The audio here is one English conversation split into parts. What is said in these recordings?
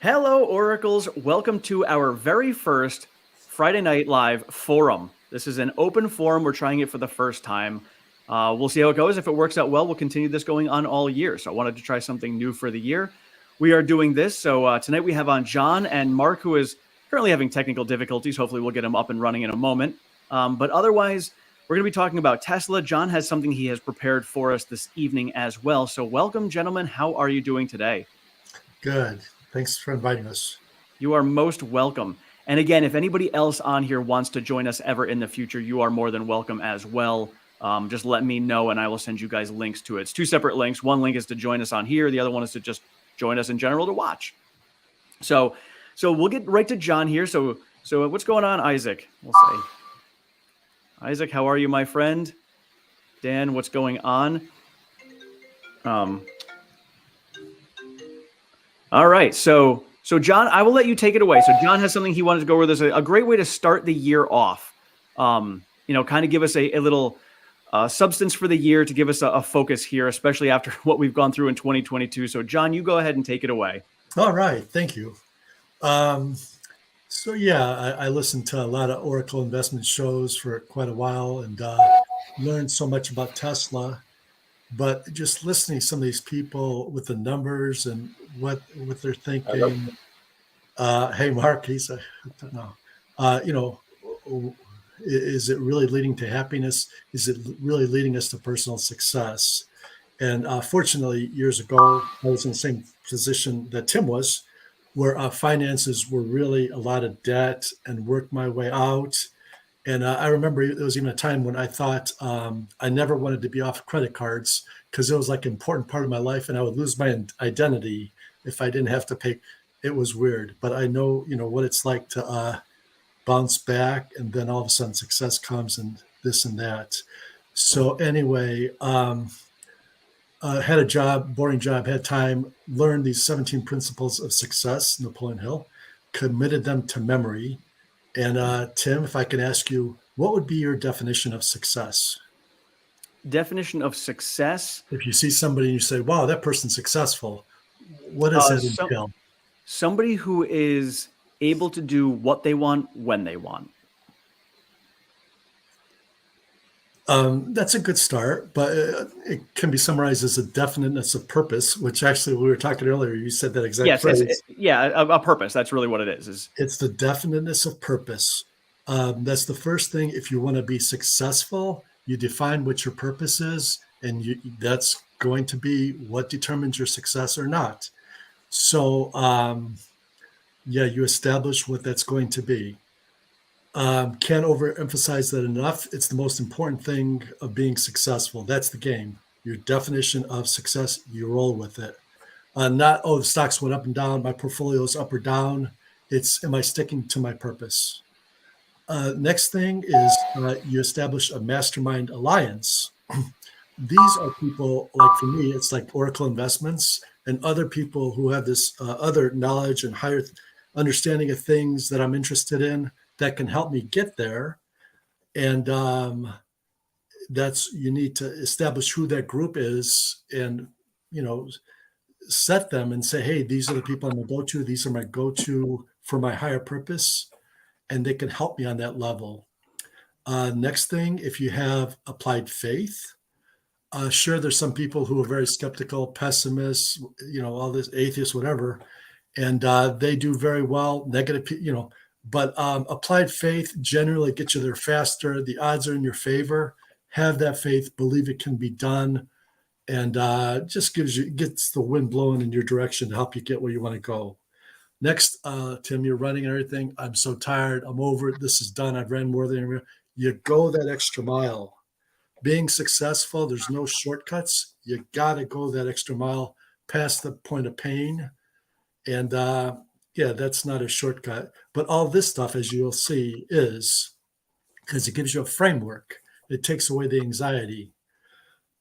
Hello, Oracles. Welcome to our very first Friday Night Live forum. This is an open forum. We're trying it for the first time. We'll see how it goes. If it works out well, we'll continue this going on all year. So I wanted to try something new for the year. We are doing this. So tonight we have on John and Mark, who is currently having technical difficulties. Hopefully we'll get him up and running in a moment. But otherwise, we're going to be talking about Tesla. John has something he has prepared for us this evening as well. So welcome, gentlemen. How are you doing today? Good. Thanks for inviting us. You are most welcome. And again, if anybody else on here wants to join us ever in the future, you are more than welcome as well. Just let me know and I will send you guys links to it. It's two separate links. One link is to join us on here. The other one is to just join us in general to watch. So we'll get right to John here. So what's going on, Isaac? We'll say, Isaac, how are you, my friend? Dan, what's going on? All right. So John, I will let you take it away. So John has something he wanted to go over. This a great way to start the year off. Kind of give us a little substance for the year, to give us a focus here, especially after what we've gone through in 2022. So John, you go ahead and take it away. All right. Thank you. I listened to a lot of Oracle investment shows for quite a while and learned so much about Tesla. But just listening to some of these people with the numbers and what they're thinking. Hey, Mark, he's a no. Is it really leading to happiness? Is it really leading us to personal success? And fortunately, years ago, I was in the same position that Tim was, where finances were really a lot of debt and worked my way out. And I remember there was even a time when I thought I never wanted to be off credit cards because it was like an important part of my life, and I would lose my identity if I didn't have to pay. It was weird, but I know, what it's like to bounce back, and then all of a sudden success comes and this and that. So anyway, had a job, boring job, had time, learned these 17 principles of success, Napoleon Hill, committed them to memory. And Tim, if I can ask you, what would be your definition of success? Definition of success. If you see somebody and you say, wow, that person's successful, what does that entail? Somebody who is able to do what they want when they want. That's a good start, but it can be summarized as a definiteness of purpose, which actually we were talking earlier. You said that exact phrase. A purpose. That's really what it is. It's the definiteness of purpose. That's the first thing. If you want to be successful, you define what your purpose is, and that's going to be what determines your success or not. So, you establish what that's going to be. Can't overemphasize that enough. It's the most important thing of being successful. That's the game. Your definition of success, you roll with it. Not, the stocks went up and down, my portfolio is up or down. It's, am I sticking to my purpose? Next thing is you establish a mastermind alliance. These are people, like for me, it's like Oracle Investments and other people who have this other knowledge and higher understanding of things that I'm interested in that can help me get there. And you need to establish who that group is and, set them and say, hey, these are the people I'm going to go to. These are my go-to for my higher purpose. And they can help me on that level. Next thing, if you have applied faith, sure, there's some people who are very skeptical, pessimists, all this atheists, whatever, and they do very well, negative, but applied faith generally gets you there faster. The odds are in your favor. Have that faith, believe it can be done, and just gets the wind blowing in your direction to help you get where you want to go. Next, Tim, you're running everything. I'm so tired. I'm over it. This is done. I've ran more than you go that extra mile. Being successful, there's no shortcuts. You got to go that extra mile past the point of pain. And that's not a shortcut. But all this stuff, as you'll see, is because it gives you a framework. It takes away the anxiety.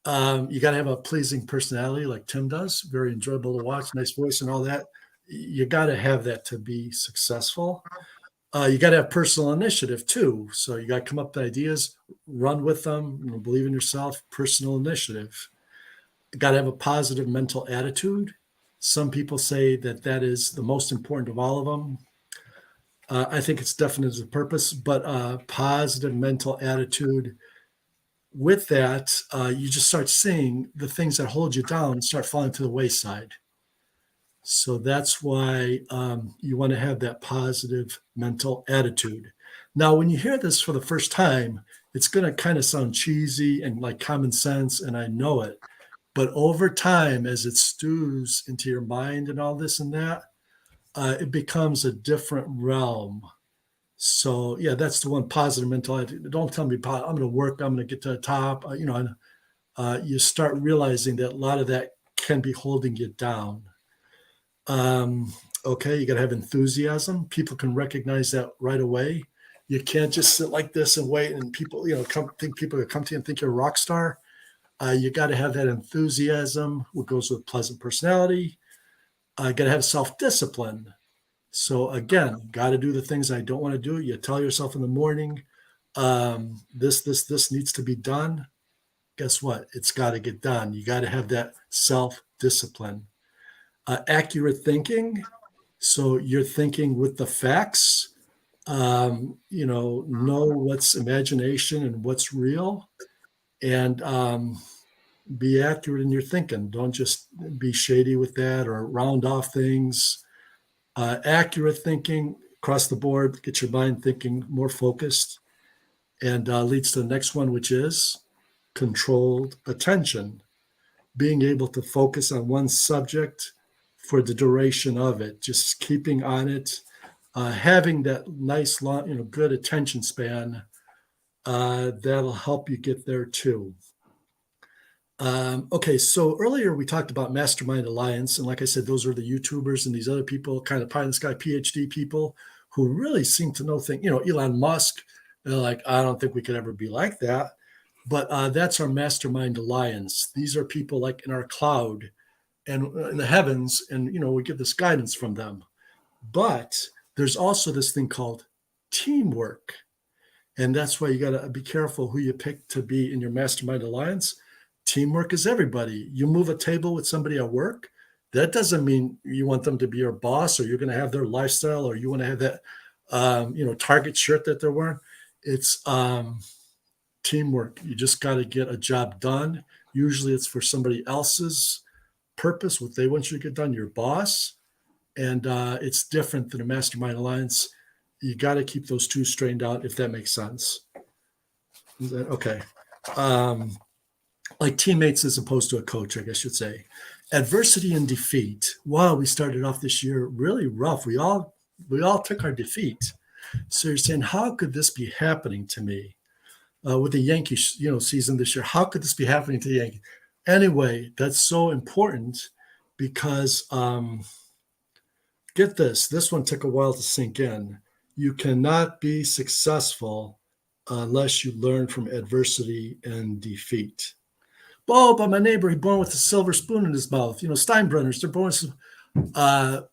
You got to have a pleasing personality like Tim does. Very enjoyable to watch, nice voice and all that. You got to have that to be successful. You got to have personal initiative too. So you got to come up with ideas, run with them, believe in yourself, personal initiative. You got to have a positive mental attitude. Some people say that that is the most important of all of them. I think it's definite as a purpose, but positive mental attitude. With that, you just start seeing the things that hold you down start falling to the wayside. So that's why you want to have that positive mental attitude. Now, when you hear this for the first time, it's going to kind of sound cheesy and like common sense, and I know it. But over time, as it stews into your mind and all this and that, it becomes a different realm. So yeah, that's the one, positive mental attitude. Don't tell me I'm going to work, I'm going to get to the top. You start realizing that a lot of that can be holding you down. Okay, you got to have enthusiasm. People can recognize that right away. You can't just sit like this and wait, and people, people will come to you and think you're a rock star. You got to have that enthusiasm, what goes with pleasant personality. Got to have self-discipline. So again, got to do the things I don't want to do. You tell yourself in the morning, this needs to be done. Guess what? It's got to get done. You got to have that self-discipline. Accurate thinking. So you're thinking with the facts. Know what's imagination and what's real, and be accurate in your thinking. Don't just be shady with that or round off things. Accurate thinking across the board, get your mind thinking more focused, and leads to the next one, which is controlled attention. Being able to focus on one subject for the duration of it, just keeping on it, having that nice, long, good attention span, that'll help you get there too. Okay, so earlier we talked about Mastermind Alliance, and like I said, those are the YouTubers and these other people, kind of pie in the sky PhD people who really seem to know things. Elon Musk, they're like, I don't think we could ever be like that. But that's our Mastermind Alliance. These are people like in our cloud and in the heavens, and we get this guidance from them. But there's also this thing called teamwork. And that's why you got to be careful who you pick to be in your Mastermind Alliance. Teamwork is everybody. You move a table with somebody at work, that doesn't mean you want them to be your boss or you're going to have their lifestyle or you want to have that, Target shirt that they're wearing. It's teamwork. You just got to get a job done. Usually it's for somebody else's purpose, what they want you to get done, your boss. And it's different than a Mastermind Alliance. You got to keep those two strained out, if that makes sense. Okay. Like teammates as opposed to a coach, I guess you'd say. Adversity and defeat. Wow, we started off this year really rough. We all took our defeat. So you're saying, how could this be happening to me? With the Yankees, season this year, how could this be happening to the Yankees? Anyway, that's so important because get this one took a while to sink in. You cannot be successful unless you learn from adversity and defeat. Oh, but my neighbor, he born with a silver spoon in his mouth. Steinbrenners, they're born.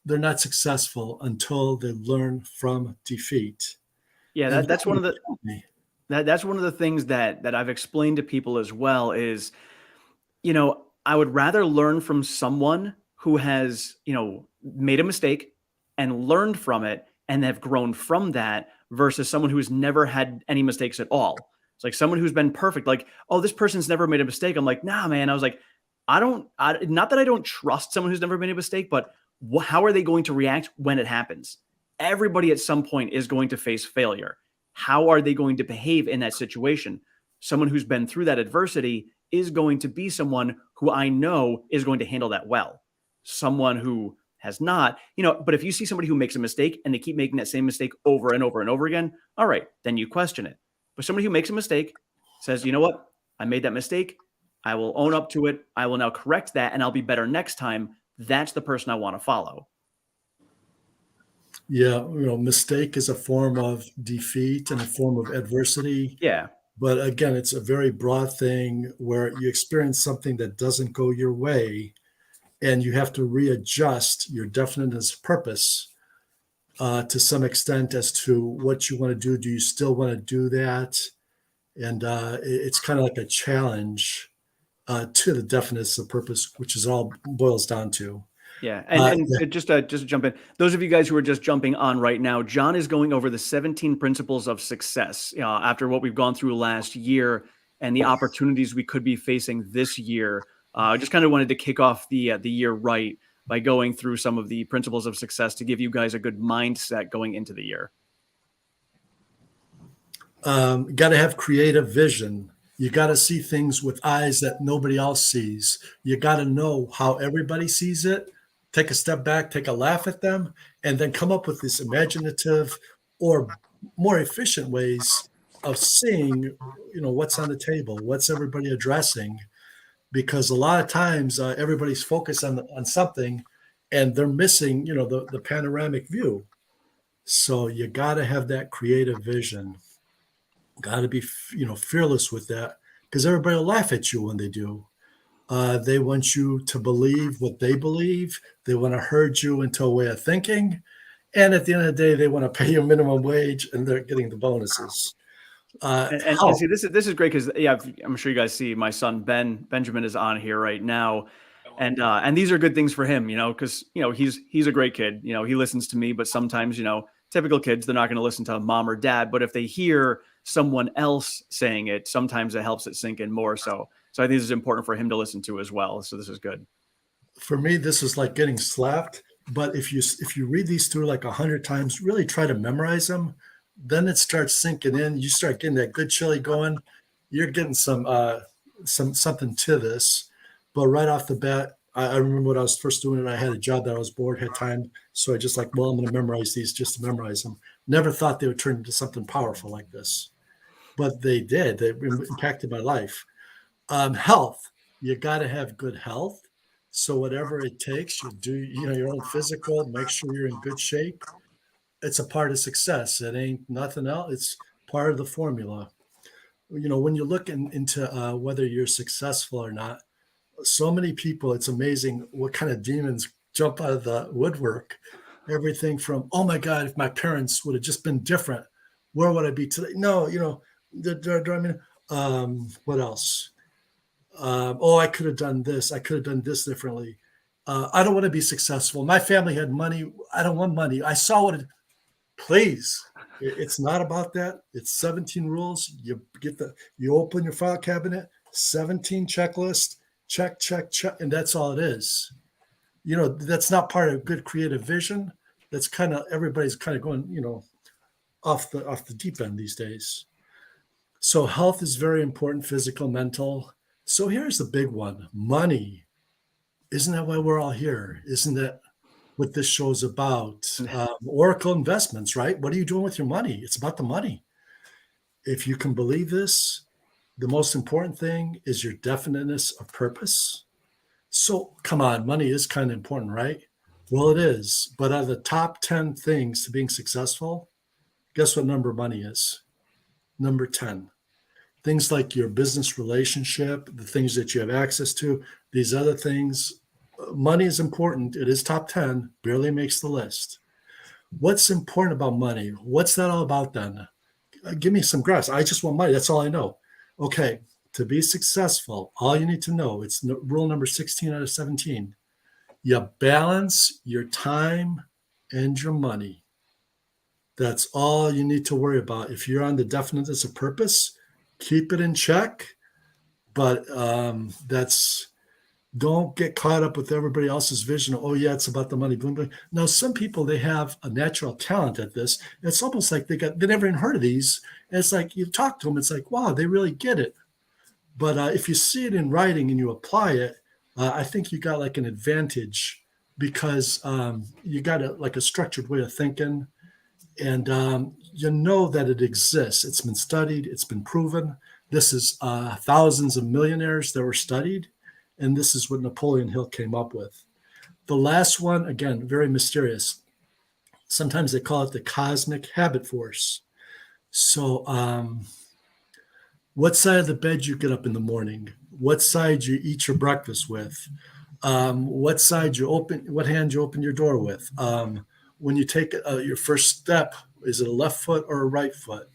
They're not successful until they learn from defeat. Yeah, that's one of the that's one of the things that I've explained to people as well is, I would rather learn from someone who has, made a mistake and learned from it and have grown from that versus someone who's never had any mistakes at all. It's like someone who's been perfect, like, oh, this person's never made a mistake. I'm like, nah, man. I was like, not that I don't trust someone who's never made a mistake, but how are they going to react when it happens? Everybody at some point is going to face failure. How are they going to behave in that situation? Someone who's been through that adversity is going to be someone who I know is going to handle that well. Someone who has not, but if you see somebody who makes a mistake and they keep making that same mistake over and over and over again, all right, then you question it. But somebody who makes a mistake says, you know what? I made that mistake. I will own up to it. I will now correct that and I'll be better next time. That's the person I want to follow. Yeah. Mistake is a form of defeat and a form of adversity. Yeah. But again, it's a very broad thing where you experience something that doesn't go your way and you have to readjust your definiteness purpose to some extent as to what you want to do. Do you still want to do that? And it's kind of like a challenge to the definiteness of purpose, which is all boils down to. Yeah, and Yeah. just to jump in, those of you guys who are just jumping on right now, John is going over the 17 principles of success. After what we've gone through last year and the opportunities we could be facing this year, I just kind of wanted to kick off the year right by going through some of the principles of success to give you guys a good mindset going into the year. Got to have creative vision. You got to see things with eyes that nobody else sees. You got to know how everybody sees it. Take a step back, take a laugh at them, and then come up with this imaginative or more efficient ways of seeing, what's on the table, what's everybody addressing. Because a lot of times everybody's focused on something, and they're missing, the panoramic view. So you got to have that creative vision. Got to be, fearless with that because everybody will laugh at you when they do. They want you to believe what they believe. They want to herd you into a way of thinking. And at the end of the day, they want to pay you minimum wage and they're getting the bonuses. And Help. see, this is great because I'm sure you guys see my son Benjamin is on here right now, and these are good things for him, because he's a great kid. He listens to me, but sometimes typical kids, they're not going to listen to mom or dad, but if they hear someone else saying it, sometimes it helps it sink in more. So I think this is important for him to listen to as well. So this is good. For me, this is like getting slapped. But if you read these through like 100 times, really try to memorize them, then it starts sinking in. You start getting that good chili going. You're getting something to this. But right off the bat, I remember when I was first doing it, I had a job that I was bored, had time. So I just like, well, I'm going to memorize these just to memorize them. Never thought they would turn into something powerful like this. But they did. They impacted my life. Health. You got to have good health. So whatever it takes, you do, your own physical, make sure you're in good shape. It's a part of success. It ain't nothing else. It's part of the formula. When you look into whether you're successful or not, so many people, it's amazing what kind of demons jump out of the woodwork. Everything from, oh my God, if my parents would have just been different, where would I be today? No, I mean, what else? Oh, I could have done this. I could have done this differently. I don't want to be successful. My family had money. I don't want money. I saw what it, please. It's not about that. It's 17 rules. You open your file cabinet, 17 checklist, check, check, check, and that's all it is. That's not part of good creative vision. That's kind of everybody's kind of going, off the deep end these days. So health is very important, physical, mental. So here's the big one: money. Isn't that why we're all here? Isn't that what this show's about? Oracle investments, right? What are you doing with your money? It's about the money. If you can believe this, the most important thing is your definiteness of purpose. So come on, money is kind of important, right? Well, it is. But out of the top 10 things to being successful, guess what number money is? Number 10. Things like your business relationship, the things that you have access to, these other things. Money is important. It is top 10, barely makes the list. What's important about money? What's that all about then? Give me some graphs. I just want money. That's all I know. Okay, to be successful, all you need to know, it's rule number 16 out of 17. You balance your time and your money. That's all you need to worry about. If you're on the definiteness of purpose, keep it in check. But don't get caught up with everybody else's vision. Oh yeah, it's about the money. Boom, boom. Now, some people, they have a natural talent at this. It's almost like they never even heard of these. And it's like you talk to them, it's like, wow, they really get it. But if you see it in writing and you apply it, I think you got like an advantage because you got like a structured way of thinking, and that it exists. It's been studied. It's been proven. This is thousands of millionaires that were studied, and this is what Napoleon Hill came up with. The last one, again, very mysterious. Sometimes they call it the cosmic habit force. So what side of the bed you get up in the morning, what side you eat your breakfast with, what hand you open your door with, when you take your first step, is it a left foot or a right foot?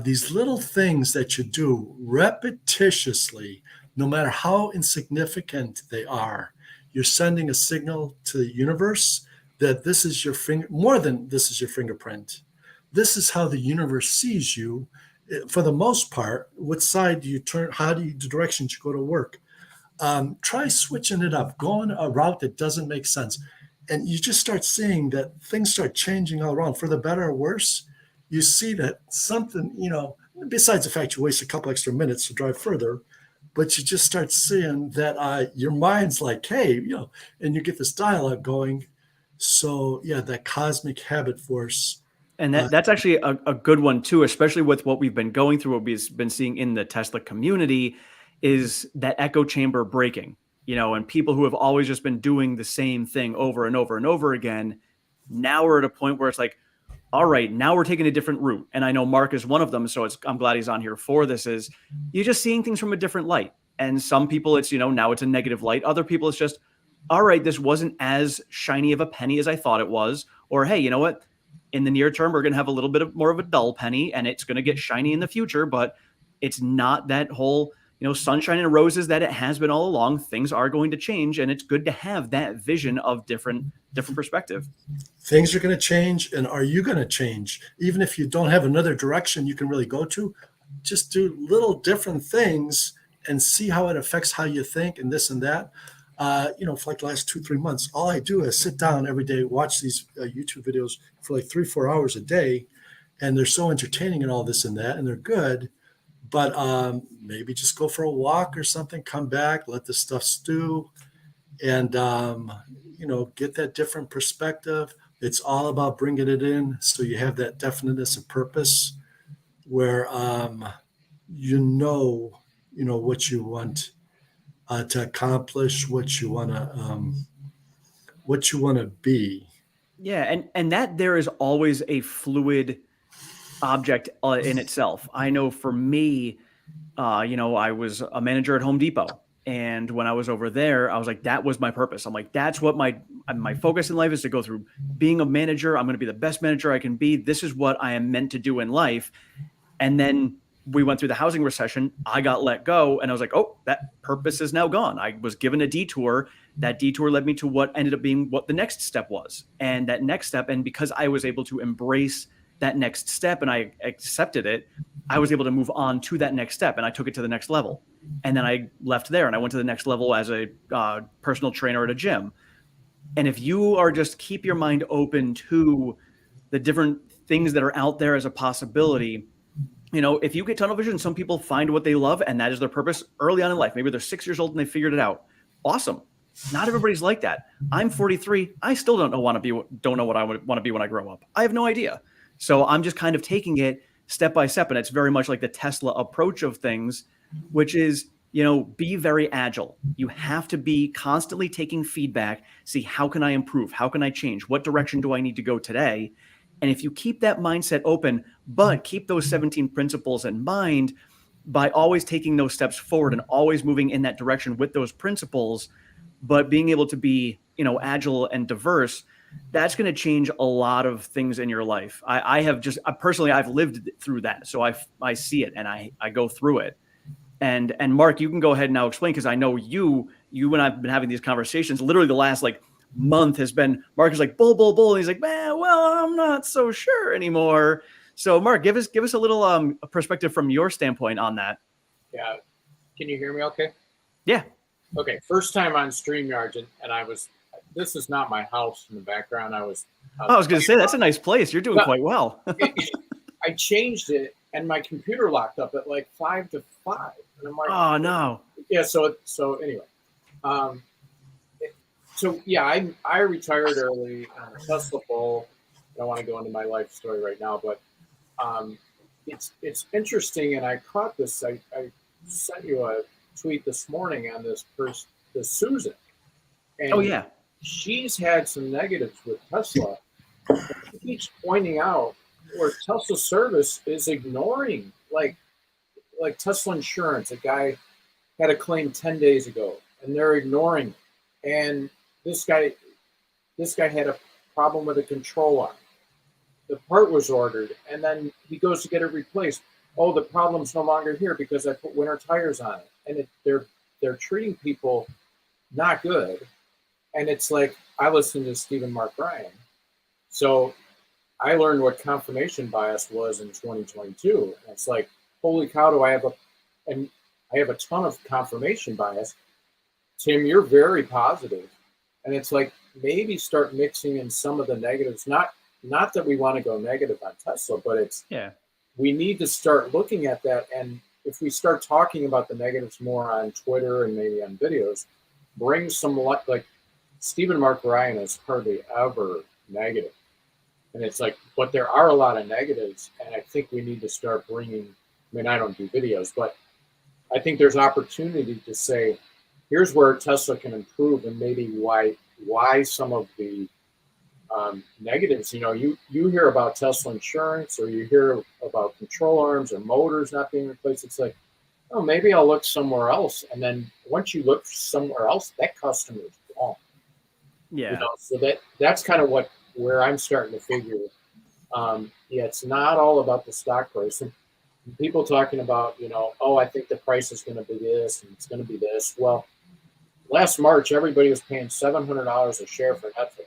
These little things that you do repetitiously, no matter how insignificant they are, you're sending a signal to the universe that this is your more than this is your fingerprint. This is how the universe sees you. For the most part, what side do you turn? How do you, the directions you go to work? Try switching it up, go on a route that doesn't make sense. And you just start seeing that things start changing all around for the better or worse. You see that something, besides the fact you waste a couple extra minutes to drive further, but you just start seeing that your mind's like, hey, and you get this dialogue going. So yeah, that cosmic habit force. And that's actually a good one too, especially with what we've been going through, what we've been seeing in the Tesla community is that echo chamber breaking, and people who have always just been doing the same thing over and over and over again. Now we're at a point where it's like, all right, now we're taking a different route. And I know Mark is one of them. So I'm glad he's on here for this is you're just seeing things from a different light. And some people it's, now it's a negative light. Other people it's just, all right, this wasn't as shiny of a penny as I thought it was. Or, hey, you know what? In the near term, we're going to have a little bit of more of a dull penny and it's going to get shiny in the future, but it's not that whole, sunshine and roses that it has been all along. Things are going to change. And it's good to have that vision of different perspective. Things are going to change. And are you going to change? Even if you don't have another direction you can really go to, just do little different things and see how it affects how you think and this and that. For like the last 2-3 months, all I do is sit down every day, watch these YouTube videos for like 3-4 hours a day. And they're so entertaining and all this and that, and they're good. But maybe just go for a walk or something, come back, let the stuff stew, and, get that different perspective. It's all about bringing it in so you have that definiteness of purpose where, what you want to accomplish, what you want to be. Yeah, and that there is always a fluid object in itself. I know for me, I was a manager at Home Depot, and when I was over there, I was like, that was my purpose. I'm like, that's what my focus in life is to go through being a manager. I'm going to be the best manager I can be. This is what I am meant to do in life. And then we went through the housing recession. I got let go and I was like, oh, that purpose is now gone. I was given a detour. That detour led me to what ended up being what the next step was. And that next step, and because I was able to embrace that next step and I accepted it, I was able to move on to that next step and I took it to the next level. And then I left there and I went to the next level as a personal trainer at a gym. And if you are just keep your mind open to the different things that are out there as a possibility, if you get tunnel vision, some people find what they love and that is their purpose early on in life. Maybe they're 6 years old and they figured it out. Awesome. Not everybody's like that. I'm 43. I still don't know what I want to be when I grow up. I have no idea. So I'm just kind of taking it step by step. And it's very much like the Tesla approach of things, which is, be very agile. You have to be constantly taking feedback, see how can I improve? How can I change? What direction do I need to go today? And if you keep that mindset open, but keep those 17 principles in mind by always taking those steps forward and always moving in that direction with those principles, but being able to be, agile and diverse, that's going to change a lot of things in your life. I have just personally, I've lived through that. So I see it and I go through it. And Mark, you can go ahead now explain, because I know you and I've been having these conversations. Literally the last month has been, Mark is like, bull. And he's like, man, well, I'm not so sure anymore. So Mark, give us a little a perspective from your standpoint on that. Yeah. Can you hear me okay? Yeah. Okay. First time on StreamYard, and this is not my house in the background. I was going to say, that's a nice place. You're doing quite well. I changed it and my computer locked up at 5 to 5. And I'm like, oh no. Yeah. So anyway, I retired early on a Tesla bull. I don't want to go into my life story right now, but it's interesting. And I caught this. I sent you a tweet this morning on this Susan. And oh yeah. She's had some negatives with Tesla. She keeps pointing out where Tesla service is ignoring, like Tesla insurance. A guy had a claim 10 days ago, and they're ignoring it. And this guy had a problem with a control arm. The part was ordered, and then he goes to get it replaced. Oh, the problem's no longer here because I put winter tires on it. And they're treating people not good. And it's like, I listened to Stephen Mark Ryan. So I learned what confirmation bias was in 2022. And it's like, holy cow, and I have a ton of confirmation bias. Tim, you're very positive. And it's like, maybe start mixing in some of the negatives. Not that we want to go negative on Tesla, but we need to start looking at that. And if we start talking about the negatives more on Twitter and maybe on videos, bring some, like Stephen Mark Ryan is hardly ever negative. And it's like, but there are a lot of negatives. And I think we need to start bringing, I mean, I don't do videos, but I think there's opportunity to say, here's where Tesla can improve, and maybe why some of the negatives. You know, you hear about Tesla insurance, or you hear about control arms or motors not being replaced. It's like, oh, maybe I'll look somewhere else. And then once you look somewhere else, that customer is gone. Yeah. You know, so that's kind of where I'm starting to figure. Yeah, it's not all about the stock price. And people talking about, you know, oh, I think the price is going to be this and it's going to be this. Well, last March, everybody was paying $700 a share for Netflix.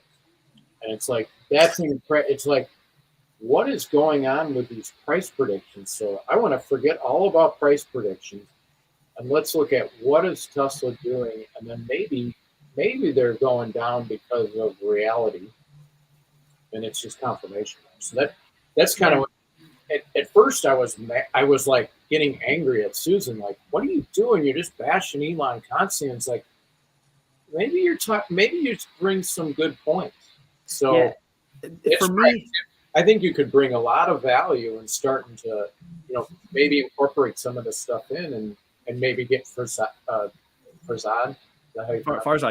And it's like, it's like, what is going on with these price predictions? So I want to forget all about price predictions, and let's look at what is Tesla doing. And then maybe they're going down because of reality, and it's just confirmation. So that's kind of what, at first I was like getting angry at Susan, like, what are you doing? You're just bashing Elon constantly. It's like, maybe you bring some good points. So for me, I think you could bring a lot of value in starting to, you know, maybe incorporate some of this stuff in and maybe get Farzad. Farzad,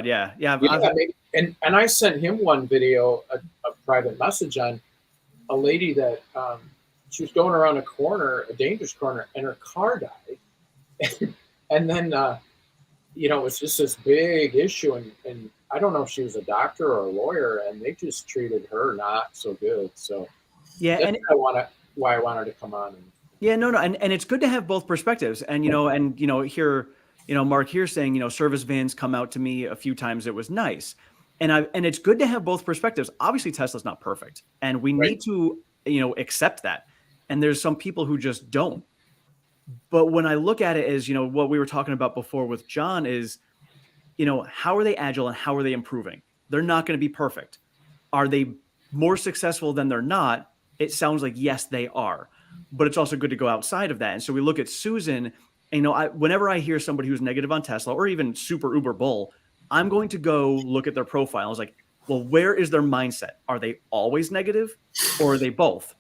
yeah. Maybe. And I sent him one video, a private message on a lady that she was going around a dangerous corner, and her car died. And then, you know, it was just this big issue. And I don't know if she was a doctor or a lawyer, and they just treated her not so good. So yeah, and why I wanted to come on. No. And it's good to have both perspectives. And, here, Mark here saying, service vans come out to me a few times. It was nice. And it's good to have both perspectives. Obviously, Tesla's not perfect, and we need to, accept that. And there's some people who just don't. But when I look at it as, what we were talking about before with John is, how are they agile and how are they improving? They're not going to be perfect. Are they more successful than they're not? It sounds like, yes, they are. But it's also good to go outside of that. And so we look at Susan, and, whenever I hear somebody who's negative on Tesla or even super uber bull, I'm going to go look at their profile. I was like, well, where is their mindset? Are they always negative, or are they both?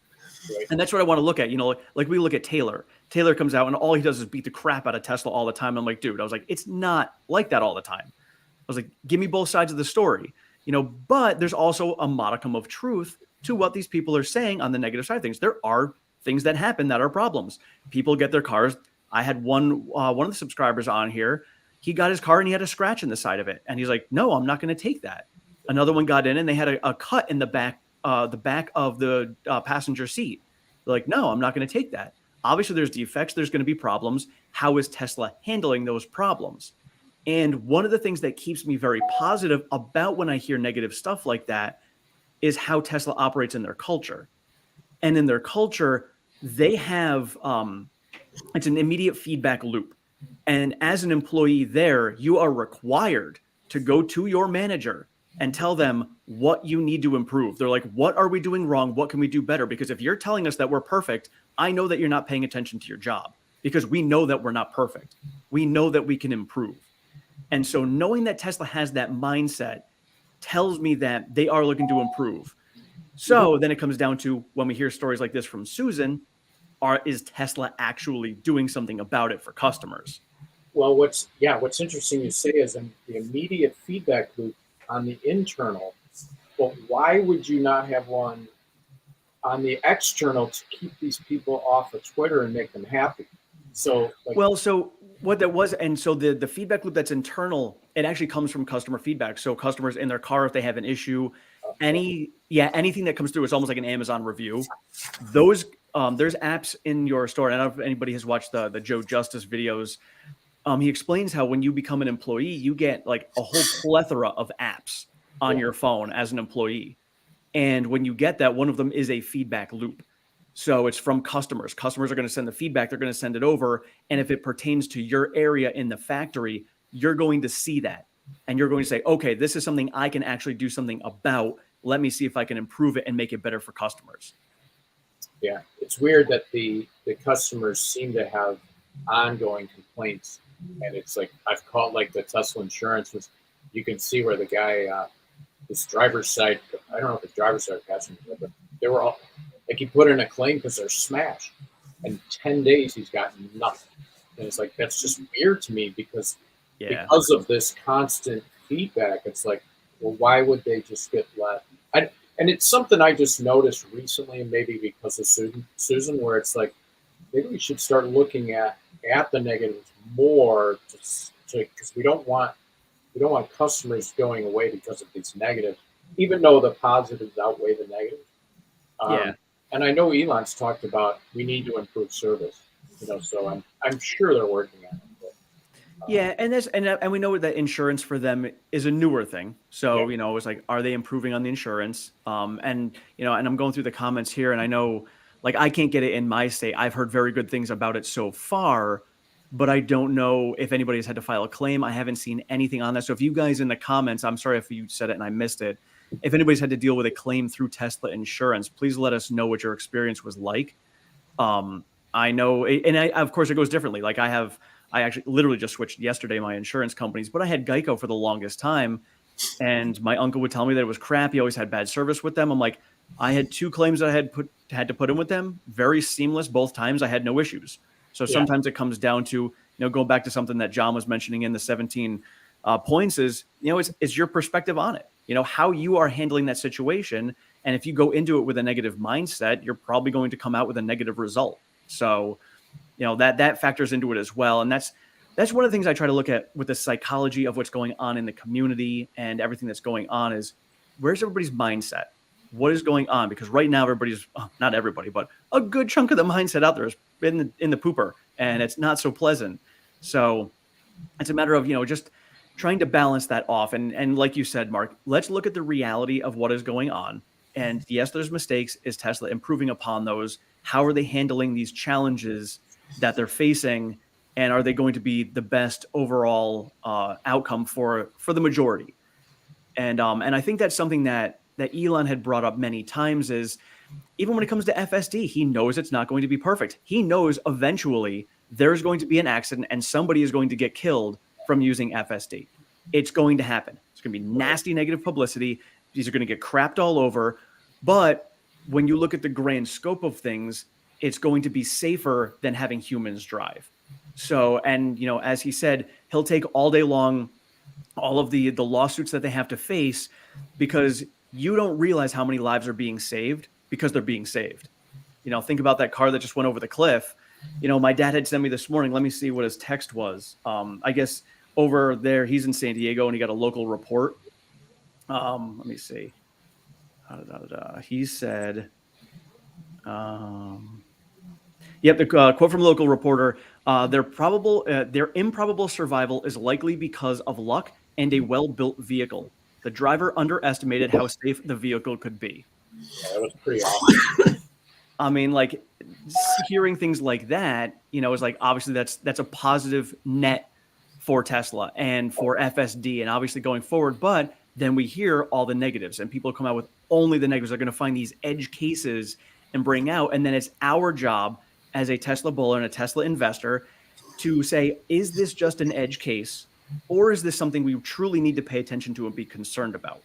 Right. And that's what I want to look at. Like we look at Taylor. Taylor comes out and all he does is beat the crap out of Tesla all the time. I'm like, dude, I was like, it's not like that all the time. I was like, give me both sides of the story, but there's also a modicum of truth to what these people are saying on the negative side of things. There are things that happen that are problems. People get their cars. I had one of the subscribers on here. He got his car and he had a scratch in the side of it. And he's like, no, I'm not going to take that. Another one got in and they had a cut in the back of the passenger seat. They're like, no, I'm not going to take that. Obviously, there's defects. There's going to be problems. How is Tesla handling those problems? And one of the things that keeps me very positive about when I hear negative stuff like that is how Tesla operates in their culture. And in their culture, they have it's an immediate feedback loop. And as an employee there, you are required to go to your manager and tell them what you need to improve. They're like, what are we doing wrong? What can we do better? Because if you're telling us that we're perfect, I know that you're not paying attention to your job, because we know that we're not perfect. We know that we can improve. And so knowing that Tesla has that mindset tells me that they are looking to improve. So then it comes down to, when we hear stories like this from Susan, is Tesla actually doing something about it for customers? Well, what's interesting you say is in the immediate feedback loop on the internal. Well, why would you not have one on the external to keep these people off of Twitter and make them happy? So what that was, and so the feedback loop that's internal, it actually comes from customer feedback. So customers in their car, if they have an issue, anything that comes through, it's almost like an Amazon review. Those there's apps in your store. I don't know if anybody has watched the Joe Justice videos. he explains how when you become an employee, you get like a whole plethora of apps on your phone as an employee. And when you get that, one of them is a feedback loop. So it's from customers. Customers are going to send the feedback. They're going to send it over. And if it pertains to your area in the factory, you're going to see that. And you're going to say, okay, this is something I can actually do something about. Let me see if I can improve it and make it better for customers. Yeah, it's weird that the customers seem to have ongoing complaints, and it's like I've called like the Tesla insurance was. You can see where the guy, this driver's side, I don't know if it's driver's side passenger, but they were all like he put in a claim because they're smashed, and 10 days he's gotten nothing, and it's like that's just weird to me because of this constant feedback. It's like, well, why would they just get let? And it's something I just noticed recently, maybe because of Susan, where it's like maybe we should start looking at the negatives more, because we don't want customers going away because of these negatives, even though the positives outweigh the negatives. And I know Elon's talked about we need to improve service, so I'm sure they're working on it. Yeah, and we know that insurance for them is a newer thing. So, it's like, are they improving on the insurance? And I'm going through the comments here, and I know, like, I can't get it in my state. I've heard very good things about it so far, but I don't know if anybody's had to file a claim. I haven't seen anything on that. So if you guys in the comments, I'm sorry if you said it and I missed it. If anybody's had to deal with a claim through Tesla insurance, please let us know what your experience was like. I know, and of course it goes differently. Like I actually literally just switched yesterday my insurance companies, but I had Geico for the longest time. And my uncle would tell me that it was crap. He always had bad service with them. I'm like, I had 2 claims that I had to put in with them. Very seamless both times. I had no issues. So sometimes it comes down to, going back to something that John was mentioning in the 17 points is, it's your perspective on it, how you are handling that situation. And if you go into it with a negative mindset, you're probably going to come out with a negative result. So, that factors into it as well. And that's one of the things I try to look at with the psychology of what's going on in the community and everything that's going on is where's everybody's mindset? What is going on? Because right now everybody's, not everybody, but a good chunk of the mindset out there is in the pooper, and it's not so pleasant. So it's a matter of, just trying to balance that off. And like you said, Mark, let's look at the reality of what is going on. And yes, there's mistakes. Is Tesla improving upon those? How are they handling these challenges that they're facing? And are they going to be the best overall outcome for the majority? And I think that's something that Elon had brought up many times is even when it comes to FSD, he knows it's not going to be perfect. He knows eventually there's going to be an accident and somebody is going to get killed from using FSD. It's going to happen. It's going to be nasty negative publicity. These are going to get crapped all over. But when you look at the grand scope of things, it's going to be safer than having humans drive. So, and, as he said, he'll take all day long all of the lawsuits that they have to face because you don't realize how many lives are being saved because they're being saved. Think about that car that just went over the cliff. My dad had sent me this morning. Let me see what his text was. I guess over there, he's in San Diego and he got a local report. Let me see. He said, yep, the quote from a local reporter, their improbable survival is likely because of luck and a well-built vehicle. The driver underestimated how safe the vehicle could be. Yeah, that was pretty awesome. I mean, like, hearing things like that, is like, obviously that's a positive net for Tesla and for FSD and obviously going forward. But then we hear all the negatives and people come out with only the negatives. They're going to find these edge cases and bring out. And then it's our job as a Tesla bull and a Tesla investor to say, is this just an edge case? Or is this something we truly need to pay attention to and be concerned about?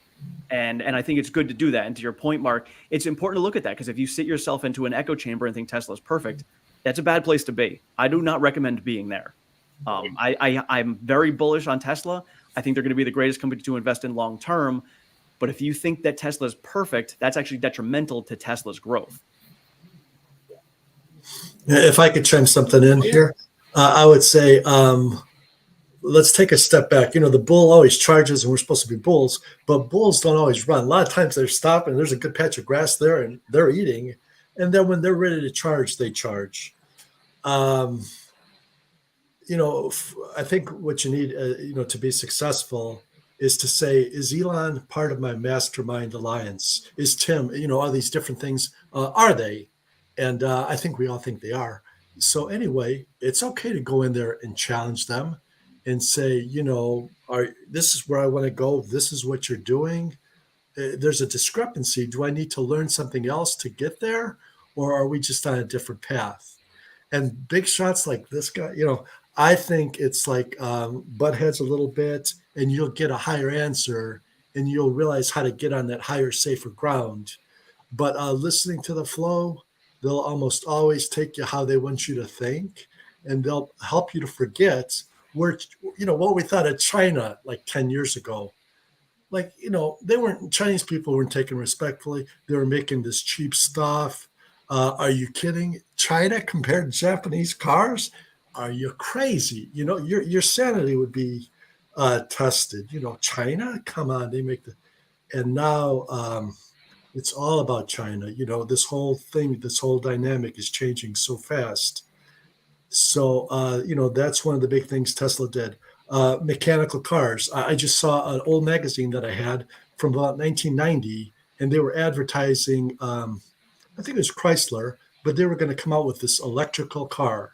And I think it's good to do that. And to your point, Mark, it's important to look at that because if you sit yourself into an echo chamber and think Tesla is perfect, that's a bad place to be. I do not recommend being there. I'm very bullish on Tesla. I think they're going to be the greatest company to invest in long term. But if you think that Tesla is perfect, that's actually detrimental to Tesla's growth. If I could chime something in here, I would say, let's take a step back. The bull always charges and we're supposed to be bulls, but bulls don't always run. A lot of times they're stopping. There's a good patch of grass there and they're eating. And then when they're ready to charge, they charge. I think what you need, to be successful is to say, is Elon part of my mastermind alliance? Is Tim, all these different things, are they? And I think we all think they are. So anyway, it's okay to go in there and challenge them and say, this is where I want to go. This is what you're doing. There's a discrepancy. Do I need to learn something else to get there? Or are we just on a different path? And big shots like this guy, I think it's like butt heads a little bit, and you'll get a higher answer, and you'll realize how to get on that higher, safer ground. But listening to the flow, they'll almost always take you how they want you to think, and they'll help you to forget where, what we thought of China like 10 years ago. Like, Chinese people weren't taken respectfully. They were making this cheap stuff. Are you kidding? China compared to Japanese cars? Are you crazy? Your sanity would be tested. China, come on, they make and now it's all about China. This whole thing, this whole dynamic is changing so fast. So, that's one of the big things Tesla did. Mechanical cars. I just saw an old magazine that I had from about 1990, and they were advertising, I think it was Chrysler, but they were going to come out with this electrical car.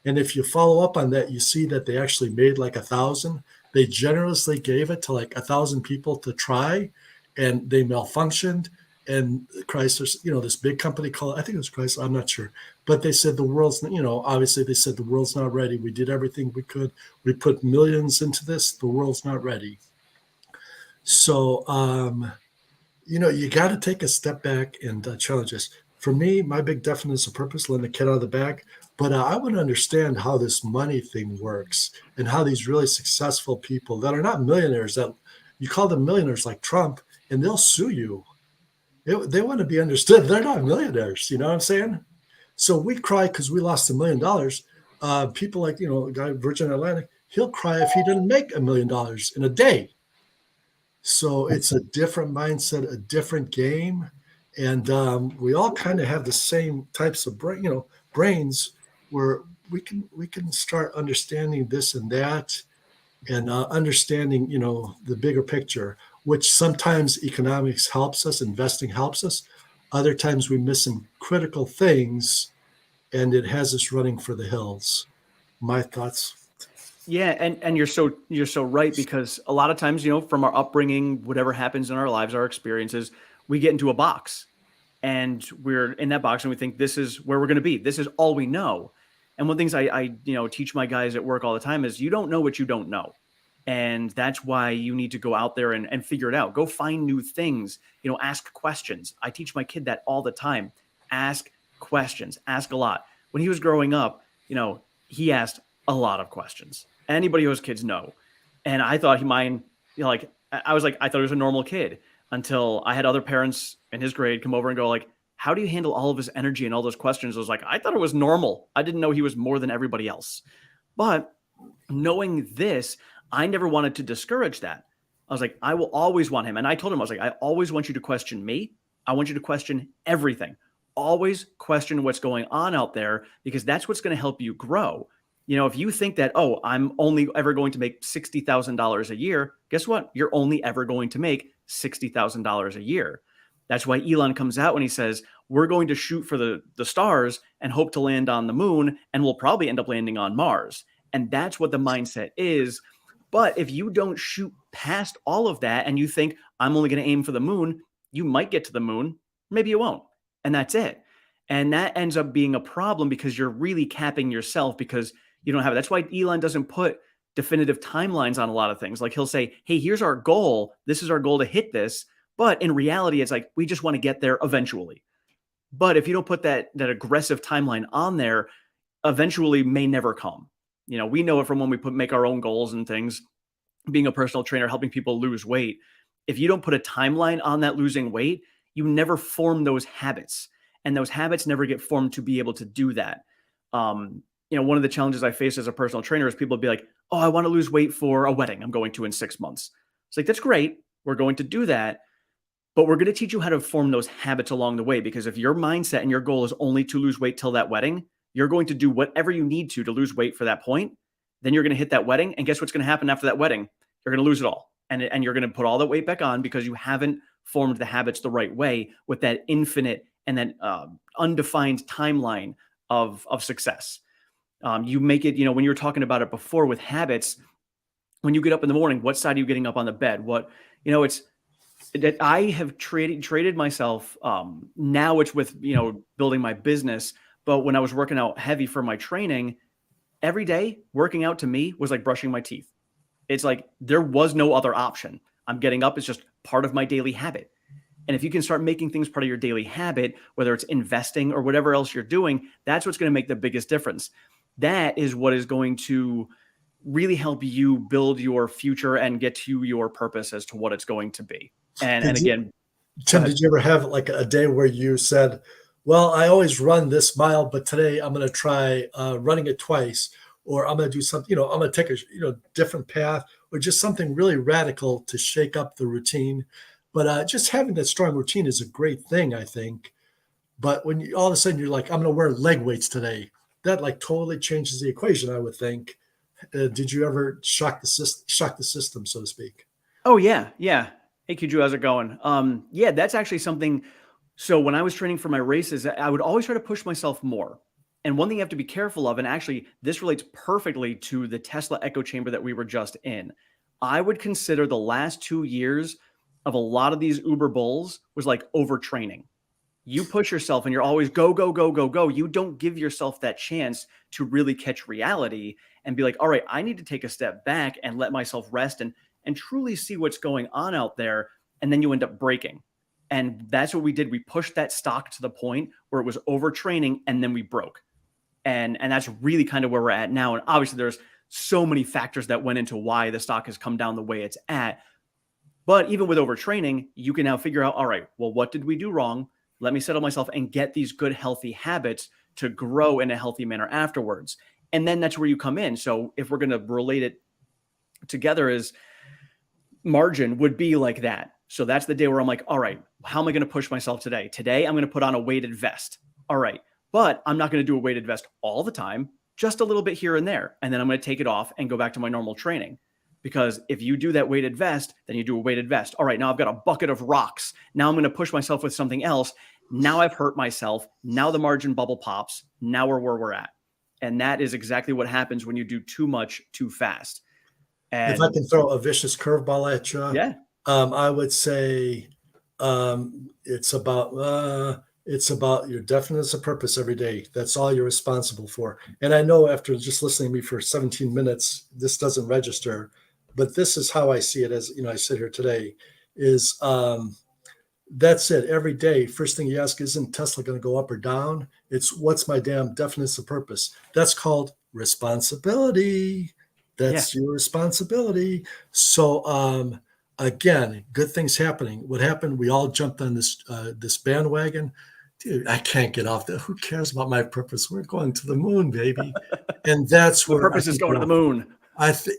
And if you follow up on that, you see that they actually made like 1,000. They generously gave it to like 1,000 people to try, and they malfunctioned. And Chrysler, this big company called, I think it was Chrysler, I'm not sure, but they said the world's, obviously they said the world's not ready. We did everything we could. We put millions into this. The world's not ready. So, you got to take a step back and challenge this. For me, my big definition of purpose, letting the cat out of the bag. But I want to understand how this money thing works and how these really successful people that are not millionaires, that you call them millionaires like Trump, and they'll sue you. They want to be understood. They're not millionaires. You know what I'm saying? So we cry because we lost $1 million. People like, the guy Virgin Atlantic, he'll cry if he didn't make $1 million in a day. So it's a different mindset, a different game. And we all kind of have the same types of brains where we can start understanding this and that, and understanding, the bigger picture, which sometimes economics helps us, investing helps us. Other times we miss some critical things, and it has us running for the hills. My thoughts. Yeah, and you're so right, because a lot of times, from our upbringing, whatever happens in our lives, our experiences, we get into a box, and we're in that box, and we think this is where we're going to be. This is all we know. And one of the things I teach my guys at work all the time is you don't know what you don't know. And that's why you need to go out there and figure it out. Go find new things, ask questions. I teach my kid that all the time. Ask questions, ask a lot. When he was growing up, he asked a lot of questions. Anybody who has kids know. And I thought I thought he was a normal kid until I had other parents in his grade come over and go like, how do you handle all of his energy and all those questions? I was like, I thought it was normal. I didn't know he was more than everybody else. But knowing this, I never wanted to discourage that. I was like, I will always want him. And I told him, I was like, I always want you to question me. I want you to question everything. Always question what's going on out there, because that's what's going to help you grow. If you think that, oh, I'm only ever going to make $60,000 a year, guess what? You're only ever going to make $60,000 a year. That's why Elon comes out when he says, we're going to shoot for the stars and hope to land on the moon, and we'll probably end up landing on Mars. And that's what the mindset is. But if you don't shoot past all of that and you think, I'm only going to aim for the moon, you might get to the moon. Maybe you won't. And that's it. And that ends up being a problem, because you're really capping yourself, because you don't have it. That's why Elon doesn't put definitive timelines on a lot of things. Like he'll say, hey, here's our goal. This is our goal to hit this. But in reality, it's like, we just want to get there eventually. But if you don't put that aggressive timeline on there, eventually may never come. We know it from when we make our own goals and things, being a personal trainer, helping people lose weight. If you don't put a timeline on that losing weight, you never form those habits, and those habits never get formed to be able to do that. One of the challenges I face as a personal trainer is people be like, oh, I want to lose weight for a wedding I'm going to in 6 months. It's like, that's great. We're going to do that. But we're going to teach you how to form those habits along the way, because if your mindset and your goal is only to lose weight till that wedding, you're going to do whatever you need to lose weight for that point. Then you're going to hit that wedding. And guess what's going to happen after that wedding? You're going to lose it all. And you're going to put all that weight back on because you haven't formed the habits the right way with that infinite and then undefined timeline of success. You make it, when you were talking about it before with habits, when you get up in the morning, what side are you getting up on the bed? It's that I have traded myself. Now it's with, building my business. But when I was working out heavy for my training, every day working out to me was like brushing my teeth. It's like there was no other option. I'm getting up. It's just part of my daily habit. And if you can start making things part of your daily habit, whether it's investing or whatever else you're doing, that's what's going to make the biggest difference. That is what is going to really help you build your future and get to your purpose as to what it's going to be. And again, Tim, did you ever have like a day where you said, well, I always run this mile, but today I'm going to try running it twice, or I'm going to do something, I'm going to take a different path, or just something really radical to shake up the routine. But just having that strong routine is a great thing, I think. But when all of a sudden you're like, I'm going to wear leg weights today, that like totally changes the equation, I would think. Did you ever shock the system, so to speak? Oh yeah. Yeah. Hey, Kiju, how's it going? Yeah, that's actually something. So when I was training for my races, I would always try to push myself more. And one thing you have to be careful of, and actually this relates perfectly to the Tesla echo chamber that we were just in. I would consider the last 2 years of a lot of these Uber bulls was like overtraining. You push yourself and you're always go, go, go, go, go. You don't give yourself that chance to really catch reality and be like, all right, I need to take a step back and let myself rest and truly see what's going on out there. And then you end up breaking. And that's what we did. We pushed that stock to the point where it was overtraining and then we broke. And that's really kind of where we're at now. And obviously there's so many factors that went into why the stock has come down the way it's at. But even with overtraining, you can now figure out, all right, well, what did we do wrong? Let me settle myself and get these good, healthy habits to grow in a healthy manner afterwards. And then that's where you come in. So if we're going to relate it together, as margin would be like that. So that's the day where I'm like, all right, how am I going to push myself today? Today, I'm going to put on a weighted vest. All right. But I'm not going to do a weighted vest all the time, just a little bit here and there. And then I'm going to take it off and go back to my normal training. Because if you do that weighted vest, then you do a weighted vest. All right, now I've got a bucket of rocks. Now I'm going to push myself with something else. Now I've hurt myself. Now the margin bubble pops. Now we're where we're at. And that is exactly what happens when you do too much too fast. And if I can throw a vicious curveball at you, yeah, I would say it's about your definiteness of purpose every day. That's all you're responsible for. And I know after just listening to me for 17 minutes, this doesn't register, but this is how I see it as, I sit here today is that's it. Every day, first thing you ask, isn't Tesla going to go up or down? It's what's my damn definiteness of purpose? That's called responsibility. That's your responsibility. So, again, good things happening. What happened? We all jumped on this bandwagon. Dude, I can't get off that. Who cares about my purpose? We're going to the moon, baby. And that's where the purpose is going to the moon. I think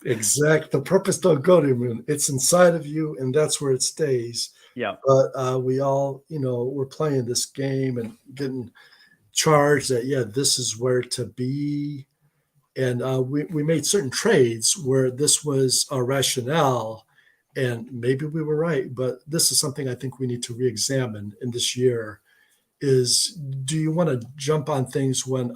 exact. The purpose don't go to the moon. It's inside of you, and that's where it stays. Yeah. But we all, we're playing this game and getting charged that this is where to be. And we made certain trades where this was our rationale, and maybe we were right, but this is something I think we need to re-examine in this year is, do you want to jump on things when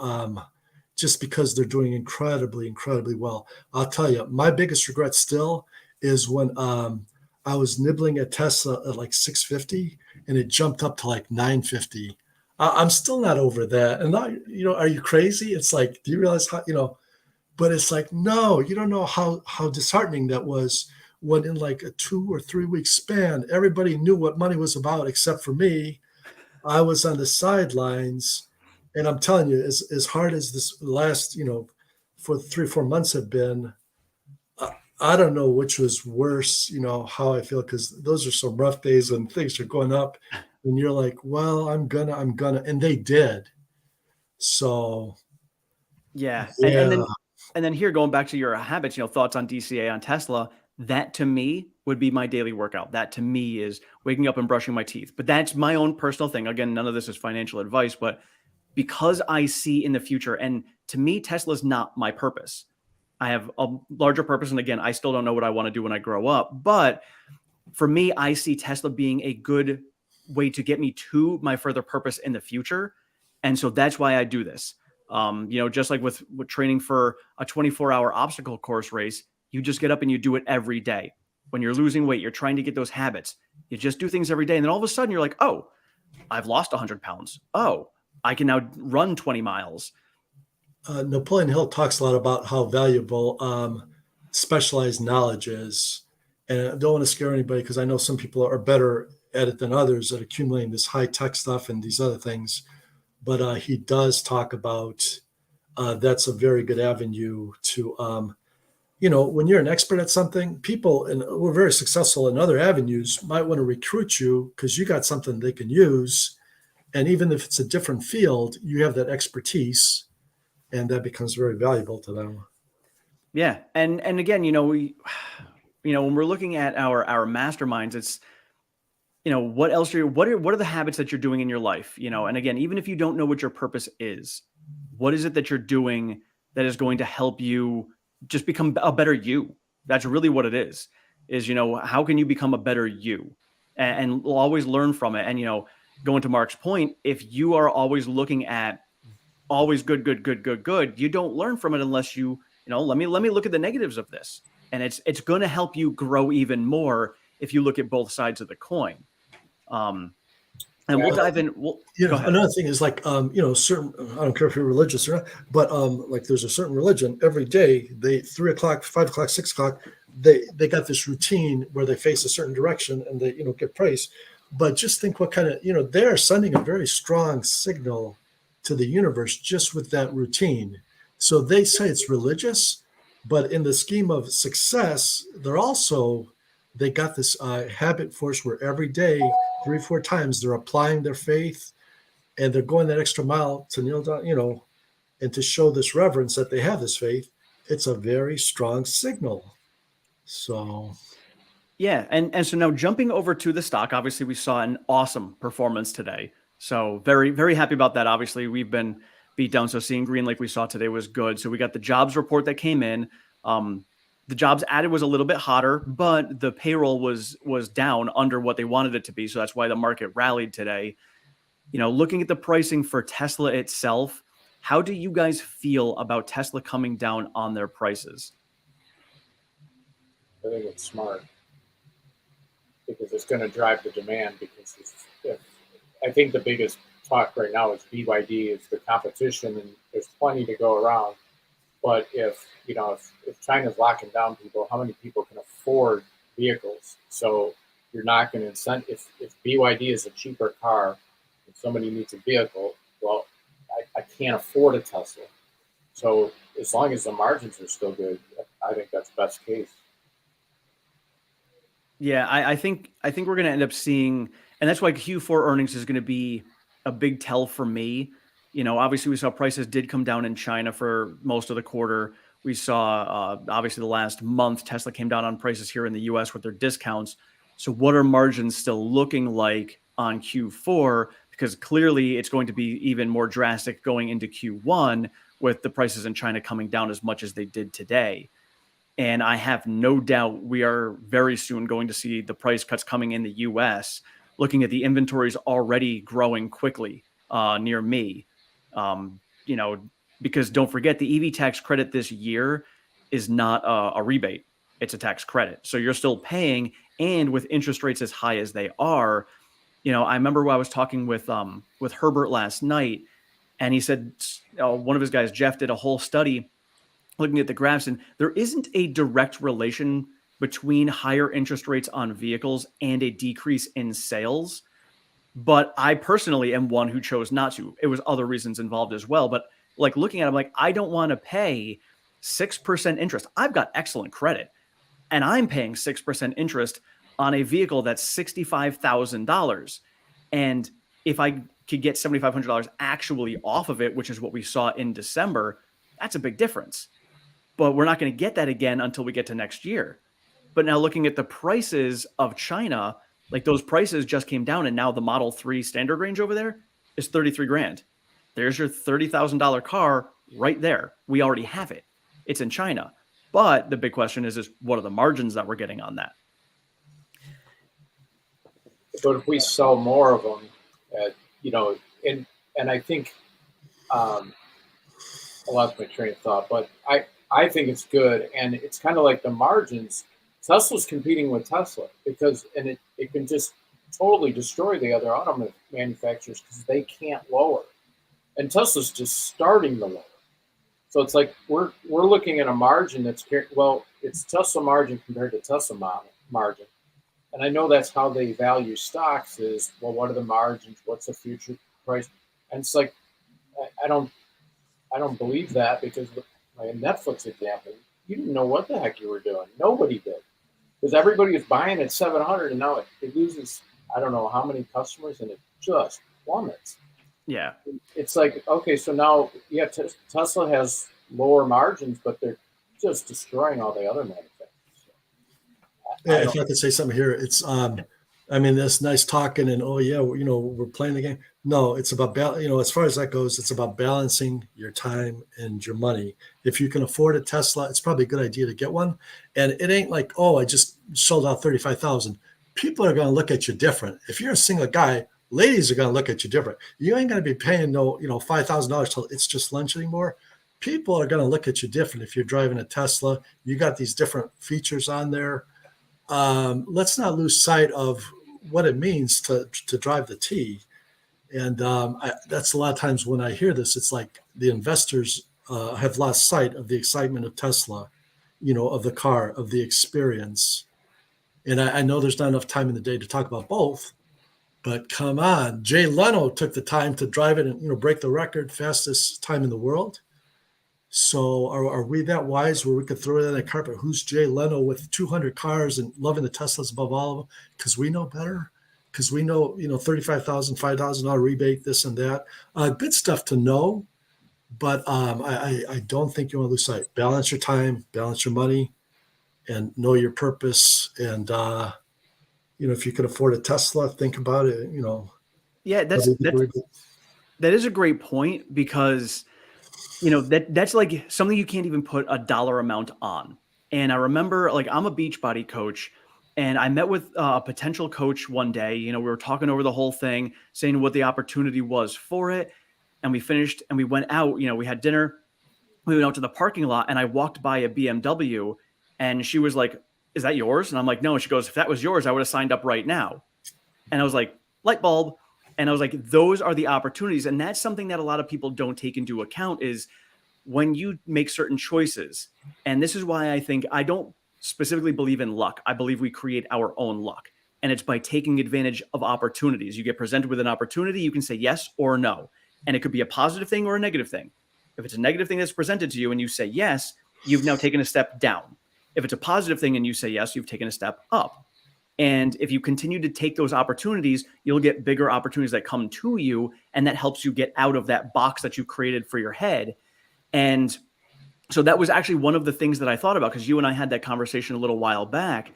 just because they're doing incredibly, incredibly well? I'll tell you, my biggest regret still is when I was nibbling at Tesla at like 650 and it jumped up to like 950. I'm still not over that. And are you crazy? It's like, do you realize how, but it's like, no, you don't know how disheartening that was when in like a 2 or 3 week span, everybody knew what money was about except for me. I was on the sidelines. And I'm telling you, as hard as this last, for 3 or 4 months have been, I don't know which was worse, how I feel, because those are some rough days when things are going up and you're like, well, I'm gonna, and they did. So. Yeah. And then here, going back to your habits, thoughts on DCA on Tesla, that to me would be my daily workout. That to me is waking up and brushing my teeth. But that's my own personal thing. Again, none of this is financial advice, but because I see in the future. And to me, Tesla's not my purpose. I have a larger purpose. And again, I still don't know what I want to do when I grow up. But for me, I see Tesla being a good way to get me to my further purpose in the future. And so that's why I do this. Just like with training for a 24-hour obstacle course race, you just get up and you do it every day. When you're losing weight, you're trying to get those habits. You just do things every day. And then all of a sudden you're like, oh, I've lost 100 pounds. Oh, I can now run 20 miles. Napoleon Hill talks a lot about how valuable specialized knowledge is. And I don't want to scare anybody because I know some people are better at it than others at accumulating this high tech stuff and these other things. But he does talk about that's a very good avenue to, when you're an expert at something, people, and we're very successful in other avenues, might want to recruit you because you got something they can use. And even if it's a different field, you have that expertise, and that becomes very valuable to them. Yeah. And again, when we're looking at our masterminds, it's, what else what are the habits that you're doing in your life? And again, even if you don't know what your purpose is, what is it that you're doing that is going to help you just become a better you? That's really what it is, how can you become a better you? And we'll always learn from it. And, going to Mark's point, if you are always looking at always good, you don't learn from it unless let me look at the negatives of this. And it's going to help you grow even more if you look at both sides of the coin. We'll dive in. Another thing is like, certain, I don't care if you're religious or not, but like there's a certain religion every day, 3 o'clock, 5 o'clock, 6 o'clock, they got this routine where they face a certain direction and they, get praise. But just think what kind of, they're sending a very strong signal to the universe just with that routine. So they say it's religious, but in the scheme of success, they got this habit force where every day, 3 or 4 times, they're applying their faith and they're going that extra mile to kneel down, and to show this reverence that they have this faith. It's a very strong signal. So. Yeah. And so now jumping over to the stock, obviously we saw an awesome performance today. So very, very happy about that. Obviously we've been beat down. So seeing green like we saw today was good. So we got the jobs report that came in. The jobs added was a little bit hotter, but the payroll was down under what they wanted it to be. So that's why the market rallied today. Looking at the pricing for Tesla itself, how do you guys feel about Tesla coming down on their prices? I think it's smart because it's going to drive the demand. Because I think the biggest talk right now is BYD is the competition, and there's plenty to go around. But if China's locking down people, how many people can afford vehicles? So you're not going to incent. If BYD is a cheaper car and somebody needs a vehicle, well, I can't afford a Tesla. So as long as the margins are still good, I think that's best case. Yeah, I think we're going to end up seeing, and that's why Q4 earnings is going to be a big tell for me. Obviously we saw prices did come down in China for most of the quarter. We saw, obviously the last month, Tesla came down on prices here in the US with their discounts. So what are margins still looking like on Q4? Because clearly it's going to be even more drastic going into Q1 with the prices in China coming down as much as they did today. And I have no doubt we are very soon going to see the price cuts coming in the US, looking at the inventories already growing quickly near me. Because don't forget the EV tax credit this year is not a rebate. It's a tax credit. So you're still paying. And with interest rates as high as they are, I remember when I was talking with Herbert last night, and he said, one of his guys, Jeff, did a whole study looking at the graphs, and there isn't a direct relation between higher interest rates on vehicles and a decrease in sales. But I personally am one who chose not to. It was other reasons involved as well. But like looking at it, I'm like, I don't want to pay 6% interest. I've got excellent credit, and I'm paying 6% interest on a vehicle that's $65,000. And if I could get $7,500 actually off of it, which is what we saw in December, that's a big difference. But we're not going to get that again until we get to next year. But now looking at the prices of China, like those prices just came down, and now the Model 3 standard range over there is 33 grand. There's your $30,000 car right there. We already have it. It's in China. But the big question is what are the margins that we're getting on that? But if we sell more of them, and I think I lost my train of thought, but I think it's good, and it's kind of like the margins. Tesla's competing with Tesla because it can just totally destroy the other auto manufacturers because they can't lower, and Tesla's just starting to lower. So it's like we're looking at a margin that's it's Tesla margin compared to Tesla margin. And I know that's how they value stocks is, well, what are the margins? What's the future price? And it's like, I don't believe that because my Netflix example, you didn't know what the heck you were doing. Nobody did. Because everybody was buying at 700 and now it loses, I don't know how many customers and it just plummets. Yeah. It's like, okay, so now, yeah, Tesla has lower margins, but they're just destroying all the other manufacturers. Yeah, if I could say something here, it's I mean, that's nice talking and we're playing the game. No, it's about as far as that goes, it's about balancing your time and your money. If you can afford a Tesla, it's probably a good idea to get one. And it ain't like, oh, I just sold out 35,000. People are going to look at you different. If you're a single guy, ladies are going to look at you different. You ain't going to be paying $5,000 till it's just lunch anymore. People are going to look at you different if you're driving a Tesla. You got these different features on there. Let's not lose sight of what it means to drive the T. And that's a lot of times when I hear this, it's like the investors have lost sight of the excitement of Tesla, of the car, of the experience. And I know there's not enough time in the day to talk about both, but come on, Jay Leno took the time to drive it and break the record, fastest time in the world. So are we that wise where we could throw it on the carpet? Who's Jay Leno with 200 cars and loving the Teslas above all of them? Because we know better. Because we know, $35,000, $5,000 rebate, this and that. Good stuff to know, but I don't think you want to lose sight. Balance your time, balance your money, and know your purpose. And if you can afford a Tesla, think about it. Yeah, that is a great point because. That's like something you can't even put a dollar amount on. And I remember I'm a Beachbody coach and I met with a potential coach one day, we were talking over the whole thing, saying what the opportunity was for it. And we finished and we went out, we had dinner, we went out to the parking lot and I walked by a BMW and she was like, "Is that yours?" And I'm like, "No." And she goes, "If that was yours, I would have signed up right now." And I was like, light bulb. And I was like, those are the opportunities. And that's something that a lot of people don't take into account is when you make certain choices. And this is why I think I don't specifically believe in luck. I believe we create our own luck. And it's by taking advantage of opportunities. You get presented with an opportunity, you can say yes or no. And it could be a positive thing or a negative thing. If it's a negative thing that's presented to you and you say yes, you've now taken a step down. If it's a positive thing and you say yes, you've taken a step up. And if you continue to take those opportunities, you'll get bigger opportunities that come to you. And that helps you get out of that box that you created for your head. And so that was actually one of the things that I thought about because you and I had that conversation a little while back.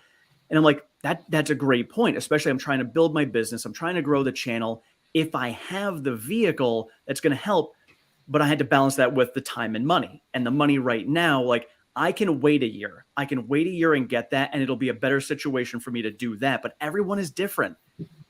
And I'm like, that's a great point, especially I'm trying to build my business. I'm trying to grow the channel. If I have the vehicle, that's going to help. But I had to balance that with the time and money. And the money right now, I can wait a year. I can wait a year and get that, and it'll be a better situation for me to do that. But everyone is different.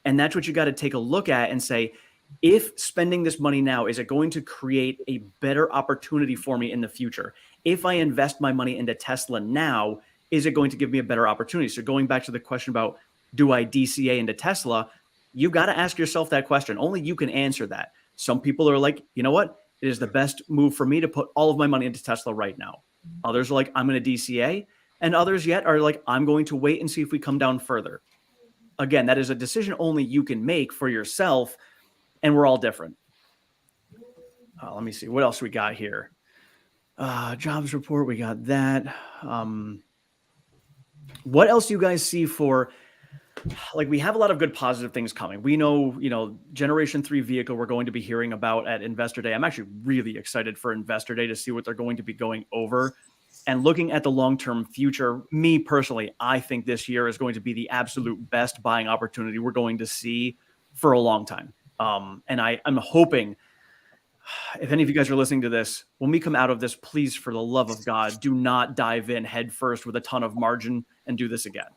And that's what you got to take a look at and say, if spending this money now, is it going to create a better opportunity for me in the future? If I invest my money into Tesla now, is it going to give me a better opportunity? So going back to the question about, do I DCA into Tesla? You got to ask yourself that question. Only you can answer that. Some people are like, you know what? It is the best move for me to put all of my money into Tesla right now. Others are like, I'm going to DCA. And others yet are like, I'm going to wait and see if we come down further. Again, that is a decision only you can make for yourself. And we're all different. Let me see. What else we got here? Jobs report. We got that. What else do you guys see for, we have a lot of good positive things coming. We know, Generation 3 vehicle we're going to be hearing about at Investor Day. I'm actually really excited for Investor Day to see what they're going to be going over. And looking at the long-term future, me personally, I think this year is going to be the absolute best buying opportunity we're going to see for a long time. And I'm hoping, if any of you guys are listening to this, when we come out of this, please, for the love of God, do not dive in head first with a ton of margin and do this again.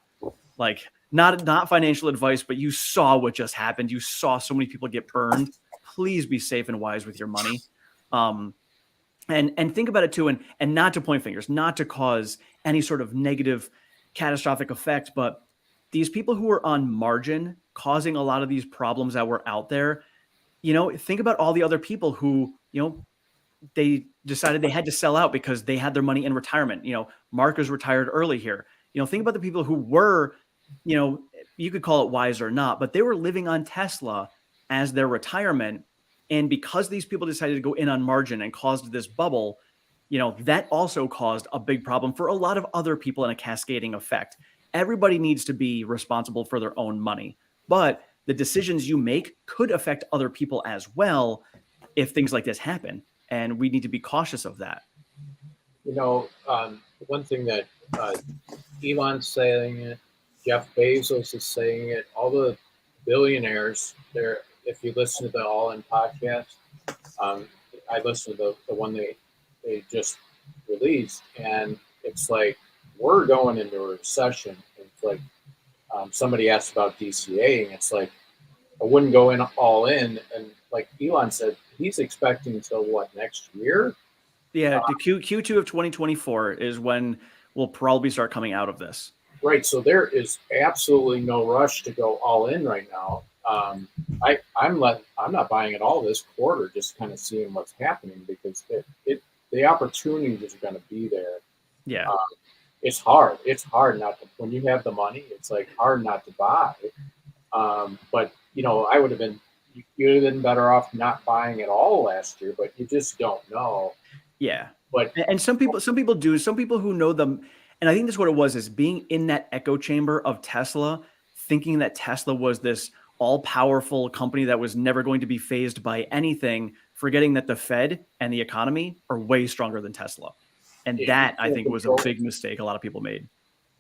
Like, not financial advice, but you saw what just happened. You saw so many people get burned. Please be safe and wise with your money. And think about it too, and not to point fingers, not to cause any sort of negative catastrophic effect, but these people who are on margin causing a lot of these problems that were out there, think about all the other people who, they decided they had to sell out because they had their money in retirement. Mark is retired early here. Think about the people who were, you could call it wise or not, but they were living on Tesla as their retirement. And because these people decided to go in on margin and caused this bubble, that also caused a big problem for a lot of other people in a cascading effect. Everybody needs to be responsible for their own money, but the decisions you make could affect other people as well if things like this happen. And we need to be cautious of that. One thing that Elon's saying it, Jeff Bezos is saying it, all the billionaires there, if you listen to the All In podcast, I listened to the one they just released, and it's like, we're going into a recession. It's like, somebody asked about DCA, and it's like, I wouldn't go in all in. And like Elon said, he's expecting till what, next year? Yeah, the Q2 of 2024 is when we'll probably start coming out of this. Right. So there is absolutely no rush to go all in right now. I'm not buying it all this quarter, just kind of seeing what's happening, because the opportunities are going to be there. Yeah. It's hard. It's hard not to, when you have the money, it's like hard not to buy. But I would have been, you'd have been better off not buying it all last year, but you just don't know. Yeah. But and some people do. Some people who know them, and I think that's what it was, is being in that echo chamber of Tesla, thinking that Tesla was this all-powerful company that was never going to be phased by anything, forgetting that the Fed and the economy are way stronger than Tesla. And that, I think, was a big mistake a lot of people made.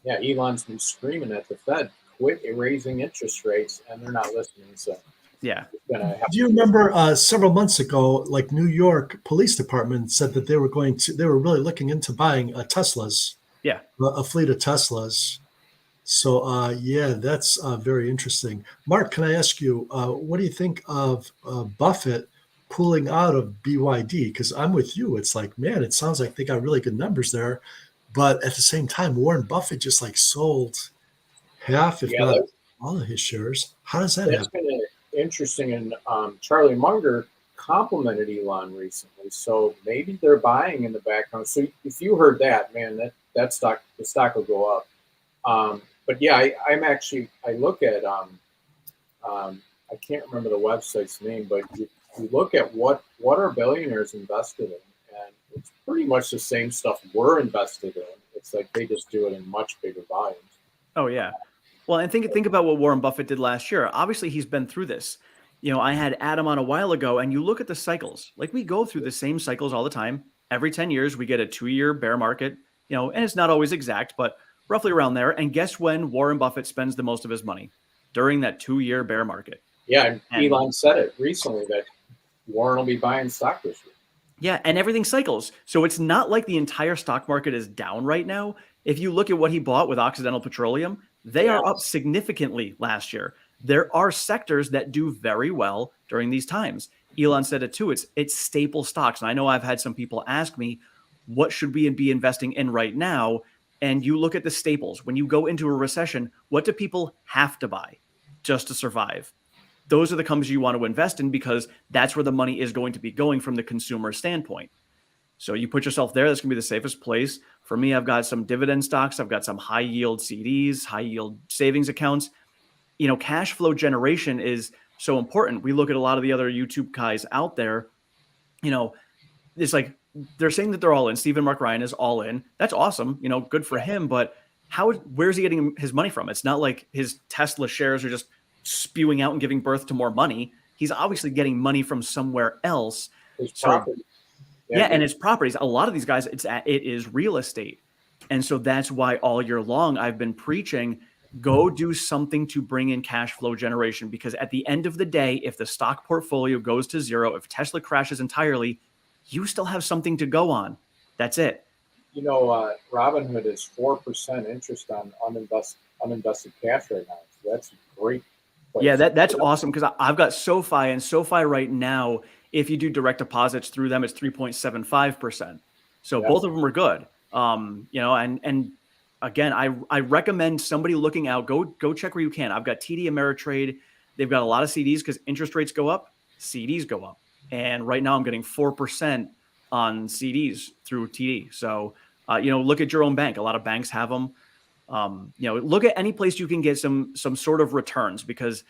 Yeah, Elon's been screaming at the Fed, quit raising interest rates, and they're not listening. So yeah. Do you remember several months ago, like New York Police Department said that they were really looking into buying Teslas. Yeah. A fleet of Teslas. So, that's very interesting. Mark, can I ask you, what do you think of Buffett pulling out of BYD? Because I'm with you. It's like, man, it sounds like they got really good numbers there. But at the same time, Warren Buffett just like sold half, if not all of his shares. How does that happen? That's been interesting. And Charlie Munger complimented Elon recently. So maybe they're buying in the background. So if you heard that, man, the stock will go up. But yeah, I look at, I can't remember the website's name, but you look at what are billionaires invested in, and it's pretty much the same stuff we're invested in. It's like they just do it in much bigger volumes. Oh yeah. Well, and think about what Warren Buffett did last year. Obviously, he's been through this. I had Adam on a while ago, and you look at the cycles. Like, we go through the same cycles all the time. Every 10 years, we get a 2-year bear market, and it's not always exact, but roughly around there. And guess when Warren Buffett spends the most of his money? During that 2-year bear market. Yeah, and Elon said it recently that Warren will be buying stock this year. Yeah, and everything cycles. So it's not like the entire stock market is down right now. If you look at what he bought with Occidental Petroleum, they are up significantly last year. There are sectors that do very well during these times. Elon said it too. It's staple stocks. And I know I've had some people ask me, what should we be investing in right now? And you look at the staples. When you go into a recession, what do people have to buy just to survive? Those are the companies you want to invest in, because that's where the money is going to be going from the consumer standpoint. So you put yourself there. That's going to be the safest place. For me, I've got some dividend stocks. I've got some high yield CDs, high yield savings accounts. Cash flow generation is so important. We look at a lot of the other YouTube guys out there. It's like they're saying that they're all in. Stephen Mark Ryan is all in. That's awesome. Good for him. But where's he getting his money from? It's not like his Tesla shares are just spewing out and giving birth to more money. He's obviously getting money from somewhere else. His property. Yeah, and it's properties. A lot of these guys, it is real estate. And so that's why all year long I've been preaching, go do something to bring in cash flow generation, because at the end of the day, if the stock portfolio goes to zero, if Tesla crashes entirely, you still have something to go on. That's it. Robinhood is 4% interest on uninvested cash right now. So that's a great place. Yeah, that's awesome, because I've got SoFi, and SoFi right now, if you do direct deposits through them, it's 3.75%. So both of them are good. And again, I recommend somebody looking out, go check where you can. I've got TD Ameritrade. They've got a lot of CDs, because interest rates go up, CDs go up. And right now I'm getting 4% on CDs through TD. So, look at your own bank. A lot of banks have them. Look at any place you can get some sort of returns, because,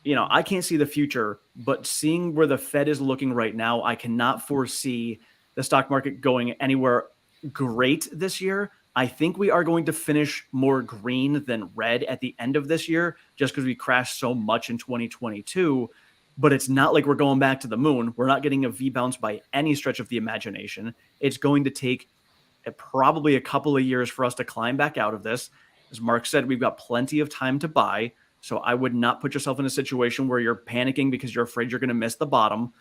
I can't see the future, but seeing where the Fed is looking right now, I cannot foresee the stock market going anywhere great this year. I think we are going to finish more green than red at the end of this year, just because we crashed so much in 2022. But it's not like we're going back to the moon. We're not getting a V bounce by any stretch of the imagination. It's going to take probably a couple of years for us to climb back out of this. As Mark said, we've got plenty of time to buy. So I would not put yourself in a situation where you're panicking because you're afraid you're going to miss the bottom.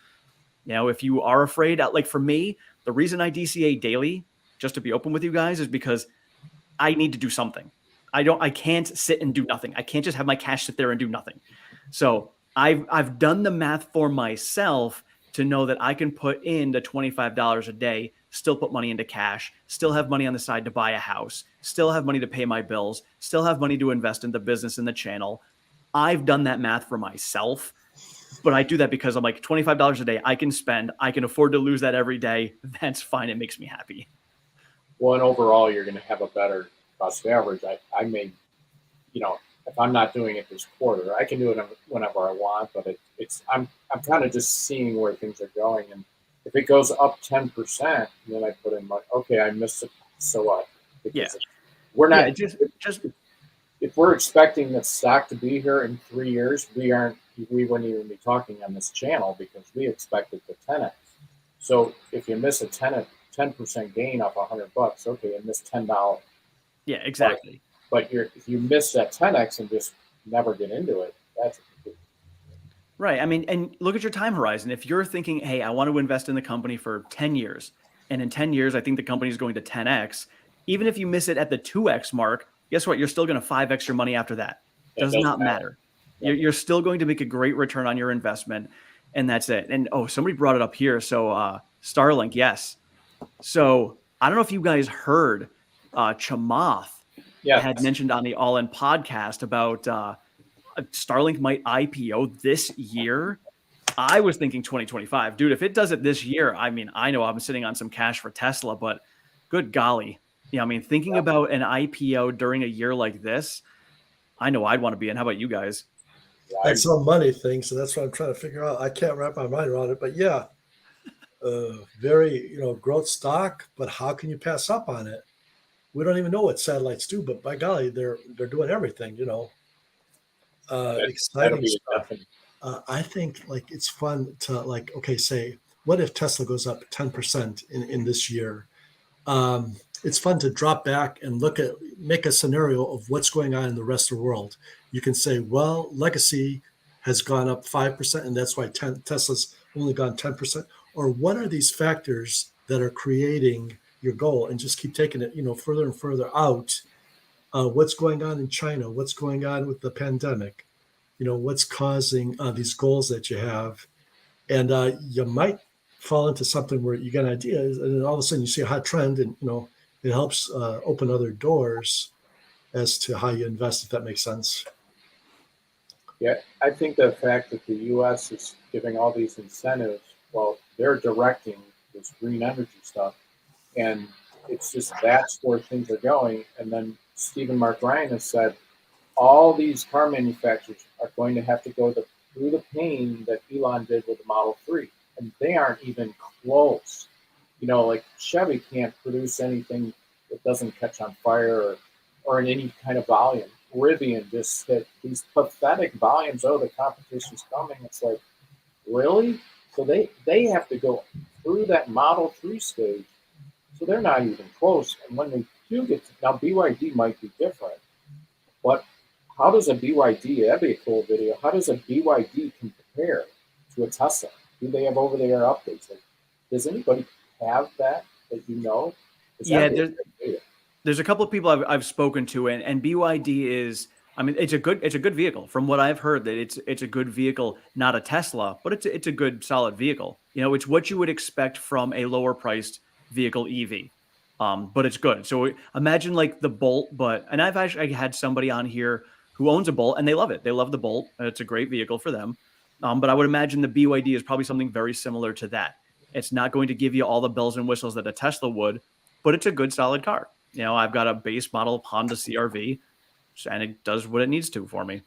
If you are afraid, like for me, the reason I DCA daily, just to be open with you guys, is because I need to do something. I can't sit and do nothing. I can't just have my cash sit there and do nothing. So I've done the math for myself to know that I can put in the $25 a day, still put money into cash, still have money on the side to buy a house, still have money to pay my bills, still have money to invest in the business and the channel. I've done that math for myself, but I do that because I'm like, $25 a day I can spend. I can afford to lose that every day. That's fine. It makes me happy. Well, and overall, you're going to have a better cost of average. I may, if I'm not doing it this quarter, I can do it whenever I want, but I'm kind of just seeing where things are going. And if it goes up 10%, then I put in okay, I missed it. So what? Because we're not, if we're expecting the stock to be here in 3 years, we wouldn't even be talking on this channel, because we expected the 10x. So if you miss a 10% gain off $100, okay, you missed $10. Yeah, exactly. But if you miss that 10x and just never get into it, that's right. I mean, and look at your time horizon. If you're thinking, hey, I want to invest in the company for 10 years, and in 10 years, I think the company is going to 10x, even if you miss it at the 2x mark, guess what? You're still going to 5x your money after that. Does not matter. You're still going to make a great return on your investment, and that's it. And somebody brought it up here. So Starlink, yes. So I don't know if you guys heard Chamath had mentioned on the All In podcast about Starlink might IPO this year. I was thinking 2025. Dude, if it does it this year, I mean, I know I'm sitting on some cash for Tesla, but good golly. Thinking about an IPO during a year like this, I know I'd want to be in. How about you guys? That's a money thing, so that's what I'm trying to figure out. I can't wrap my mind around it, but yeah, very growth stock. But how can you pass up on it? We don't even know what satellites do, but by golly, they're doing everything. Exciting stuff. I think it's fun to say, what if Tesla goes up 10% in this year? It's fun to drop back and make a scenario of what's going on in the rest of the world. You can say, well, legacy has gone up 5%, and that's why Tesla's only gone 10%. Or what are these factors that are creating your goal? And just keep taking it, further and further out. What's going on in China? What's going on with the pandemic? What's causing these goals that you have? And you might fall into something where you get an idea, and then all of a sudden you see a hot trend, and it helps open other doors as to how you invest, if that makes sense. Yeah, I think the fact that the U.S. is giving all these incentives, well, they're directing this green energy stuff, and it's just that's where things are going. And then Stephen Mark Ryan has said all these car manufacturers are going to have to go through the pain that Elon did with the Model 3, and they aren't even close. Like Chevy can't produce anything that doesn't catch on fire or in any kind of volume. Rivian just hit these pathetic volumes. Oh, the competition's coming. It's like, really? So they have to go through that Model 3 stage. So they're not even close. And when they do now BYD might be different, but how does a BYD, that'd be a cool video, how does a BYD compare to a Tesla? Do they have over-the-air updates? Like, does anybody have that you know? 'Cause Yeah, that'd be a great video. there's a couple of people I've spoken to, and BYD is, I mean, it's a good vehicle. From what I've heard, that it's a good vehicle, not a Tesla, but it's a good solid vehicle. You know, it's what you would expect from a lower priced vehicle EV. But it's good. So imagine like the Bolt, and I've actually had somebody on here who owns a Bolt and they love it. They love the Bolt. It's a great vehicle for them. But I would imagine the BYD is probably something very similar to that. It's not going to give you all the bells and whistles that a Tesla would, but it's a good solid car. You know, I've got a base model Honda CRV, and it does what it needs to for me.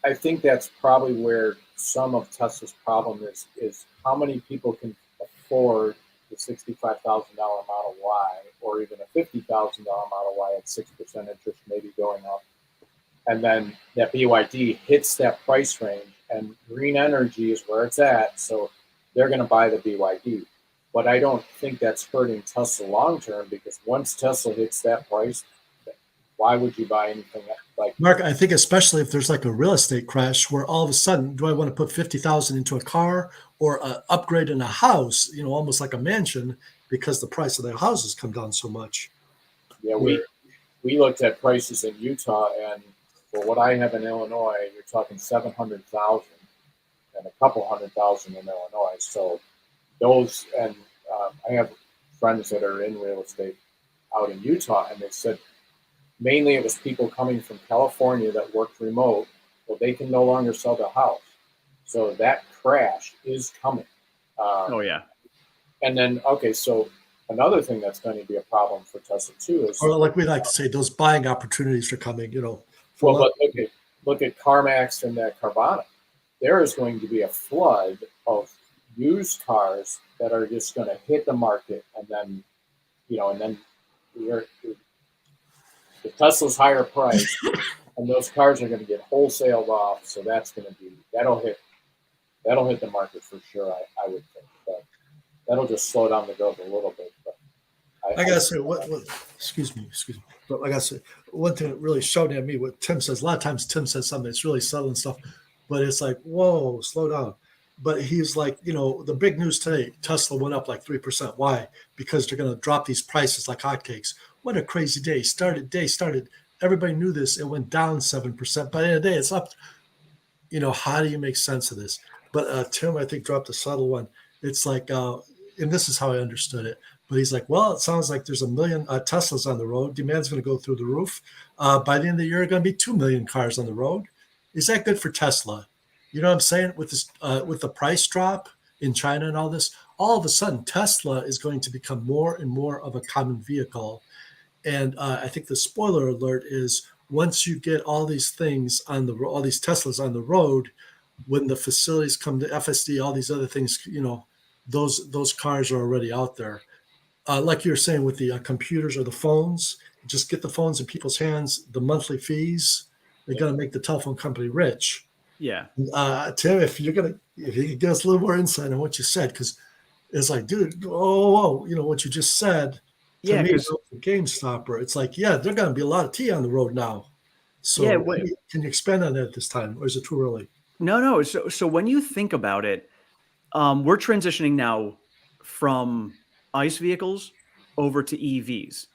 I think that's probably where some of Tesla's problem is how many people can afford the $65,000 Model Y or even a $50,000 Model Y at 6% interest, maybe going up. And then that BYD hits that price range, and green energy is where it's at. So they're going to buy the BYD. But I don't think that's hurting Tesla long term, because once Tesla hits that price, why would you buy anything like Mark, I think especially if there's like a real estate crash where all of a sudden, do I want to put 50,000 into a car or upgrade in a house, you know, almost like a mansion, because the price of their houses come down so much? Yeah, we looked at prices in Utah, and for what I have in Illinois, you're talking 700,000 and a couple 100,000 in Illinois. So those, and I have friends that are in real estate out in Utah, and they said mainly it was people coming from California that worked remote. Well, they can no longer sell their house, so that crash is coming. Oh yeah. And then, okay, so another thing that's going to be a problem for Tesla too is, Or like we like to say, those buying opportunities are coming, you know. well, but look at CarMax and that Carvana. There is going to be a flood of used cars that are just going to hit the market, and then, you know, and then the Tesla's higher price, and those cars are going to get wholesaled off. So that'll hit the market for sure. I would think, but that'll just slow down the growth a little bit. But I gotta say, what excuse me, but I gotta say, one thing that really showed at me what Tim says. A lot of times Tim says something that's really subtle and stuff, but it's like, whoa, slow down. But he's like, you know, the big news today, Tesla went up like 3%. Why? Because they're going to drop these prices like hotcakes. What a crazy day. Started. Everybody knew this. It went down 7%. By the end of the day, it's up. You know, how do you make sense of this? But Tim, I think, dropped a subtle one. It's like, and this is how I understood it. But he's like, well, it sounds like there's 1 million Teslas on the road. Demand's going to go through the roof. By the end of the year, going to be 2 million cars on the road. Is that good for Tesla? You know what I'm saying? With this, with the price drop in China and all of a sudden, Tesla is going to become more and more of a common vehicle. And I think the spoiler alert is, once you get all these things on all these Teslas on the road, when the facilities come to FSD, all these other things, you know, those cars are already out there. Like you're saying with the computers or the phones, just get the phones in people's hands. The monthly fees, they're going to make the telephone company rich. Yeah. Tim, if you could give us a little more insight on what you said, because it's like, dude, whoa, you know what you just said. Yeah, because the game stopper. It's like, yeah, there's going to be a lot of tea on the road now. So yeah, can you expand on that at this time, or is it too early? no. So when you think about it, we're transitioning now from ICE vehicles over to EVs.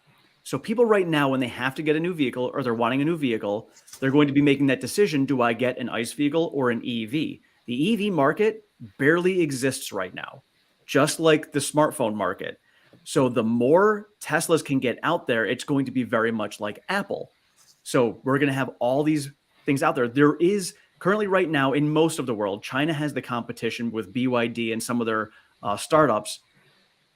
So people right now, when they have to get a new vehicle or they're wanting a new vehicle, they're going to be making that decision. Do I get an ICE vehicle or an EV? The EV market barely exists right now, just like the smartphone market. So the more Teslas can get out there, it's going to be very much like Apple. So we're going to have all these things out there. There is currently right now in most of the world, China has the competition with BYD and some of their startups.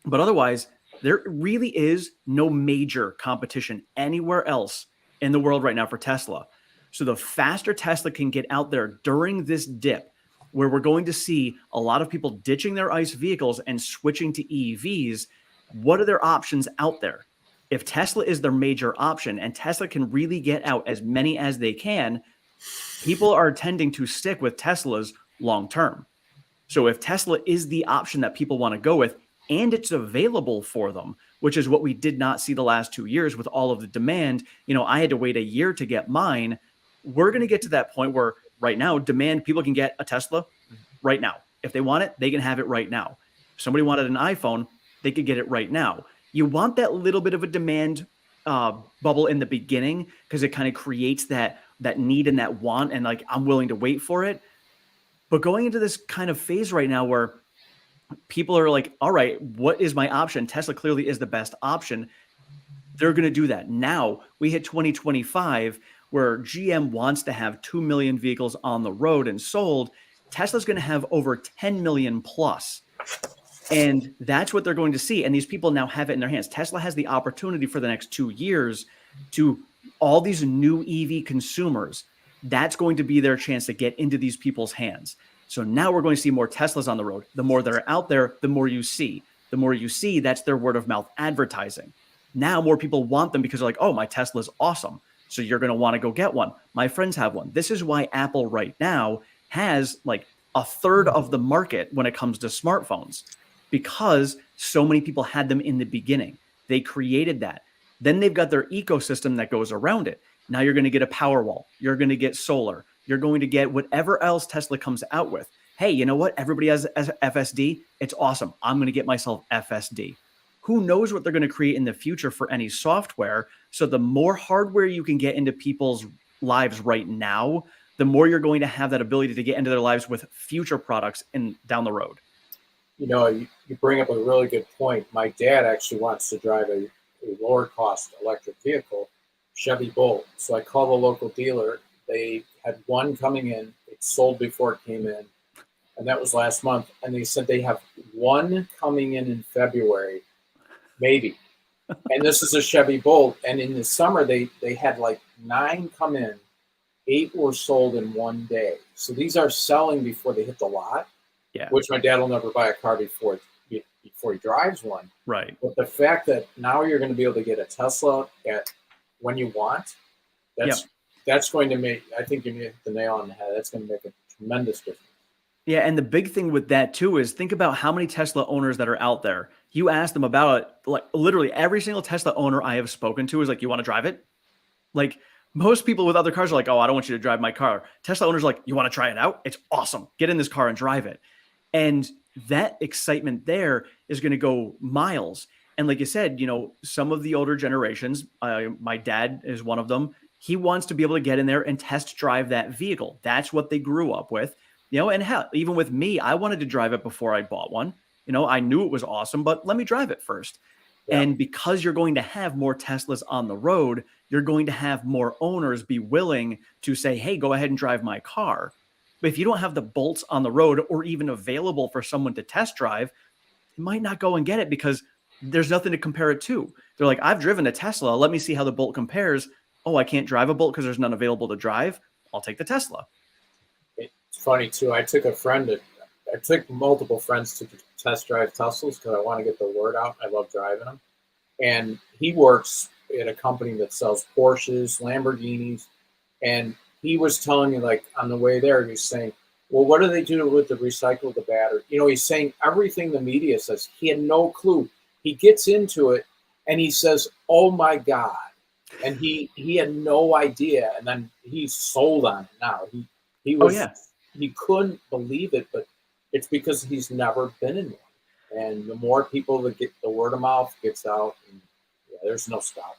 But otherwise, there really is no major competition anywhere else in the world right now for Tesla. So the faster Tesla can get out there during this dip, where we're going to see a lot of people ditching their ICE vehicles and switching to EVs, what are their options out there? If Tesla is their major option and Tesla can really get out as many as they can, people are tending to stick with Teslas long term. So if Tesla is the option that people want to go with, and it's available for them, which is what we did not see the last 2 years with all of the demand. You know, I had to wait a year to get mine. we're going to get to that point where right now, demand, people can get a Tesla right now. If they want it, they can have it right now. If somebody wanted an iPhone, they could get it right now. You want that little bit of a demand bubble in the beginning, because it kind of creates that need and that want, and like, I'm willing to wait for it. But going into this kind of phase right now where people are like, all right, what is my option? Tesla clearly is the best option. They're going to do that. Now we hit 2025 where GM wants to have 2 million vehicles on the road and sold. Tesla's going to have over 10 million plus. And that's what they're going to see. And these people now have it in their hands. Tesla has the opportunity for the next 2 years to all these new EV consumers. That's going to be their chance to get into these people's hands. So now we're going to see more Teslas on the road. The more they're out there, the more you see. The more you see, that's their word of mouth advertising. Now more people want them because they're like, oh, my Tesla is awesome. So you're going to want to go get one. My friends have one. This is why Apple right now has like a third of the market when it comes to smartphones, because so many people had them in the beginning. They created that. Then they've got their ecosystem that goes around it. Now you're going to get a Powerwall. You're going to get solar. You're going to get whatever else Tesla comes out with. Hey, you know what? Everybody has FSD. It's awesome. I'm going to get myself FSD. Who knows what they're going to create in the future for any software? So the more hardware you can get into people's lives right now, the more you're going to have that ability to get into their lives with future products down the road. You know, you bring up a really good point. My dad actually wants to drive a lower cost electric vehicle, Chevy Bolt. So I call the local dealer. They had one coming in. It sold before it came in. And that was last month. And they said they have one coming in February, maybe. And this is a Chevy Bolt. And in the summer, they had like 9 come in. 8 were sold in one day. So these are selling before they hit the lot. Yeah. Which my dad will never buy a car before he drives one. Right. But the fact that now you're going to be able to get a Tesla at when you want, that's going to make, I think you hit the nail on the head. That's going to make a tremendous difference. Yeah, and the big thing with that too is think about how many Tesla owners that are out there. You ask them about it, like literally every single Tesla owner I have spoken to is like, you want to drive it? Like most people with other cars are like, oh, I don't want you to drive my car. Tesla owners are like, you want to try it out? It's awesome. Get in this car and drive it. And that excitement there is going to go miles. And like you said, you know, some of the older generations, my dad is one of them. He wants to be able to get in there and test drive that vehicle. That's what they grew up with, you know, and hell, even with me, I wanted to drive it before I bought one. You know, I knew it was awesome, but let me drive it first. Yeah. And because you're going to have more Teslas on the road, you're going to have more owners be willing to say, hey, go ahead and drive my car. But if you don't have the Bolts on the road or even available for someone to test drive, they might not go and get it because there's nothing to compare it to. They're like, I've driven a Tesla. Let me see how the Bolt compares. Oh, I can't drive a Bolt because there's none available to drive. I'll take the Tesla. It's funny, too. I took multiple friends to test drive Teslas because I want to get the word out. I love driving them. And he works at a company that sells Porsches, Lamborghinis, and he was telling me, like, on the way there, he's saying, well, what do they do with the recycle the battery? You know, he's saying everything the media says. He had no clue. He gets into it, and he says, oh, my God. And he had no idea. And then he's sold on it now. He couldn't believe it, but it's because he's never been in one. And the more people that get the word of mouth gets out, and there's no stopping.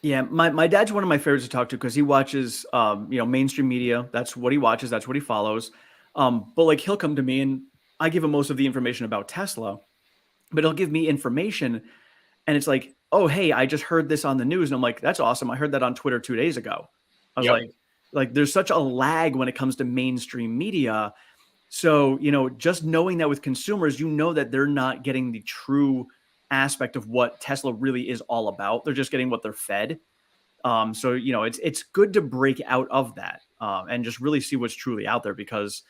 Yeah, my dad's one of my favorites to talk to because he watches, mainstream media. That's what he watches. That's what he follows. But like he'll come to me and I give him most of the information about Tesla, but he'll give me information and it's like, oh, hey, I just heard this on the news. And I'm like, that's awesome. I heard that on Twitter 2 days ago. I was like, there's such a lag when it comes to mainstream media. So, you know, just knowing that with consumers, you know that they're not getting the true aspect of what Tesla really is all about. They're just getting what they're fed. So, you know, it's good to break out of that and just really see what's truly out there because,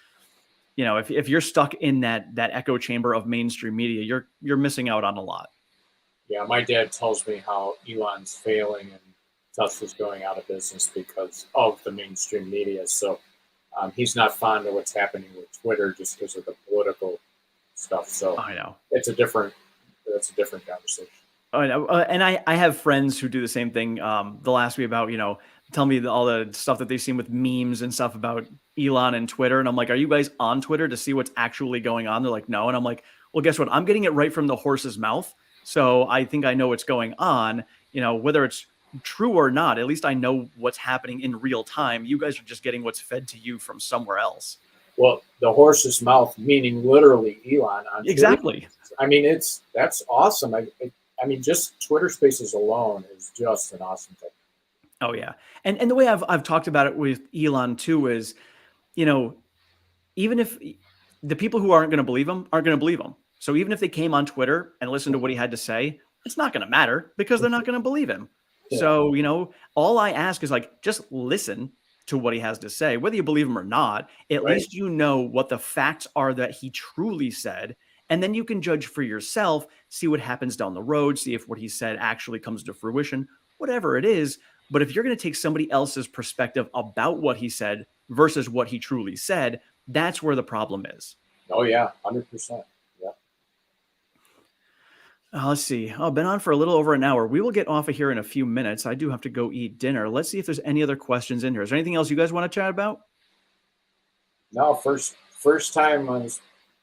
you know, if you're stuck in that echo chamber of mainstream media, you're missing out on a lot. Yeah, my dad tells me how Elon's failing and Tesla's going out of business because of the mainstream media. So he's not fond of what's happening with Twitter just because of the political stuff. So I know that's a different conversation. I know. And I have friends who do the same thing. They'll ask me about, you know, tell me all the stuff that they've seen with memes and stuff about Elon and Twitter. And I'm like, are you guys on Twitter to see what's actually going on? They're like, no. And I'm like, well, guess what? I'm getting it right from the horse's mouth. So I think I know what's going on, whether it's true or not, at least I know what's happening in real time. You guys are just getting what's fed to you from somewhere else. Well, the horse's mouth, meaning literally Elon. On Exactly. Twitter. I mean, that's awesome. I mean, just Twitter Spaces alone is just an awesome thing. Oh yeah, and the way I've talked about it with Elon too is, even if the people who aren't going to believe him aren't going to believe him, so even if they came on Twitter and listened to what he had to say, it's not going to matter because they're not going to believe him. Yeah. So all I ask is like just listen to what he has to say, whether you believe him or not. At least you know what the facts are that he truly said. And then you can judge for yourself, see what happens down the road, see if what he said actually comes to fruition, whatever it is. But if you're going to take somebody else's perspective about what he said versus what he truly said, that's where the problem is. Oh, yeah, 100%. Yeah. Let's see. Oh, been on for a little over an hour. We will get off of here in a few minutes. I do have to go eat dinner. Let's see if there's any other questions in here. Is there anything else you guys want to chat about? No, first time on this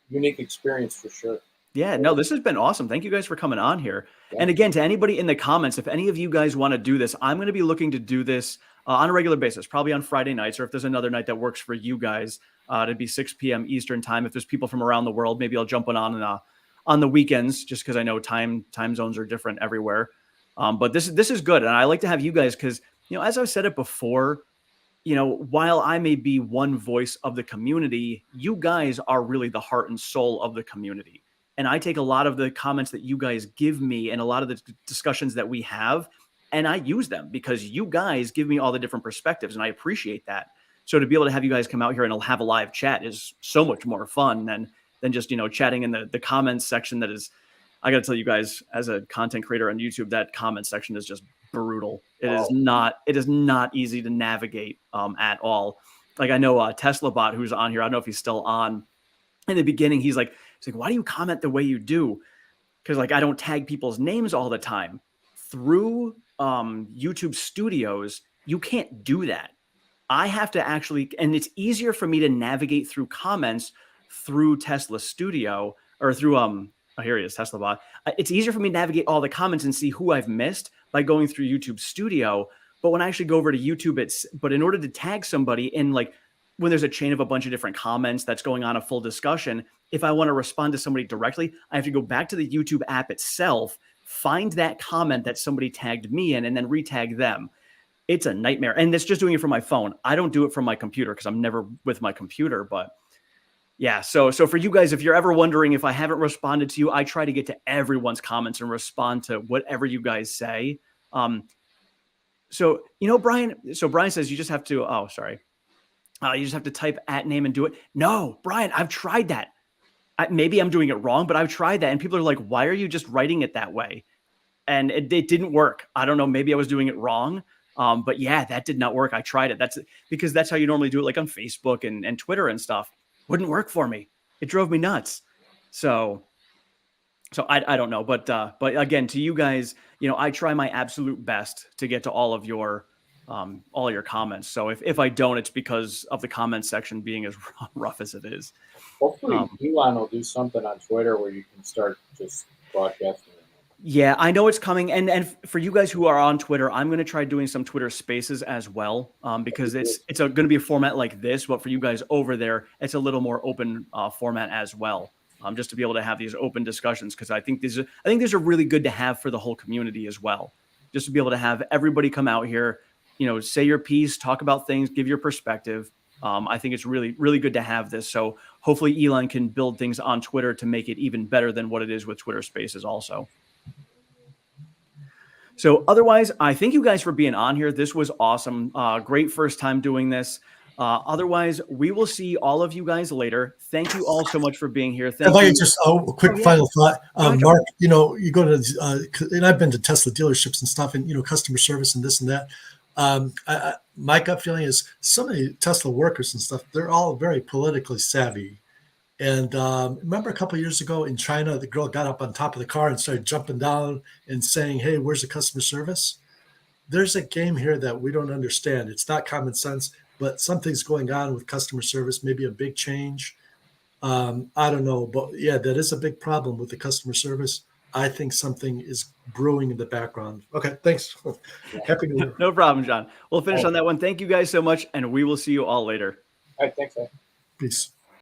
unique experience for sure. Yeah, no, this has been awesome. Thank you guys for coming on here. Yeah. And again, to anybody in the comments, if any of you guys want to do this, I'm going to be looking to do this on a regular basis, probably on Friday nights, or if there's another night that works for you guys, it'd be 6 p.m. Eastern time. If there's people from around the world, maybe I'll jump on the weekends, just because I know time zones are different everywhere. But this is good. And I like to have you guys because, as I've said it before, while I may be one voice of the community, you guys are really the heart and soul of the community. And I take a lot of the comments that you guys give me and a lot of the discussions that we have, and I use them because you guys give me all the different perspectives, and I appreciate that. So to be able to have you guys come out here and have a live chat is so much more fun than just, chatting in the comments section. That is, I got to tell you guys, as a content creator on YouTube, that comment section is just brutal. It is not easy to navigate at all. Like I know Tesla Bot, who's on here, I don't know if he's still on. In the beginning, he's like, why do you comment the way you do? Because like I don't tag people's names all the time. Through YouTube Studios, you can't do that. I have to actually, and it's easier for me to navigate through comments through Tesla Studio or through here he is, Tesla Bot. It's easier for me to navigate all the comments and see who I've missed by going through YouTube Studio. But when I actually go over to YouTube, but in order to tag somebody in like when there's a chain of a bunch of different comments that's going on a full discussion, if I want to respond to somebody directly, I have to go back to the YouTube app itself, find that comment that somebody tagged me in, and then retag them. It's a nightmare. And it's just doing it from my phone. I don't do it from my computer because I'm never with my computer. But yeah, so for you guys, if you're ever wondering if I haven't responded to you, I try to get to everyone's comments and respond to whatever you guys say. So Brian says you just have to, you just have to type @name and do it. No, Brian, I've tried that. Maybe I'm doing it wrong, but I've tried that. And people are like, why are you just writing it that way? And it didn't work. I don't know. Maybe I was doing it wrong. But yeah, that did not work. I tried it. That's because that's how you normally do it, like on Facebook and Twitter and stuff. Wouldn't work for me. It drove me nuts. So I don't know. But again, to you guys, I try my absolute best to get to all your comments. So if I don't, it's because of the comment section being as rough as it is. Hopefully Elon will do something on Twitter where you can start just broadcasting. Yeah, I know it's coming. And for you guys who are on Twitter, I'm going to try doing some Twitter spaces as well, because it's going to be a format like this. But for you guys over there, it's a little more open format as well, just to be able to have these open discussions. Because I think these are really good to have for the whole community as well, just to be able to have everybody come out here, say your piece, talk about things, give your perspective. I think it's really, really good to have this. So hopefully Elon can build things on Twitter to make it even better than what it is with Twitter Spaces also. So otherwise, I thank you guys for being on here. This was awesome. Great first time doing this. Otherwise, we will see all of you guys later. Thank you all so much for being here. Thank you. Just a quick final thought. Mark, you go to, and I've been to Tesla dealerships and stuff and, customer service and this and that. My gut feeling is some of the Tesla workers and stuff, they're all very politically savvy. And remember a couple of years ago in China, the girl got up on top of the car and started jumping down and saying, hey, where's the customer service? there's a game here that we don't understand. It's not common sense, but something's going on with customer service, maybe a big change. I don't know, but yeah, that is a big problem with the customer service. I think something is brewing in the background. Okay, thanks. Happy New Year. No problem, John. We'll finish All on that one. Thank you guys so much, and we will see you all later. right, thanks, man. Peace.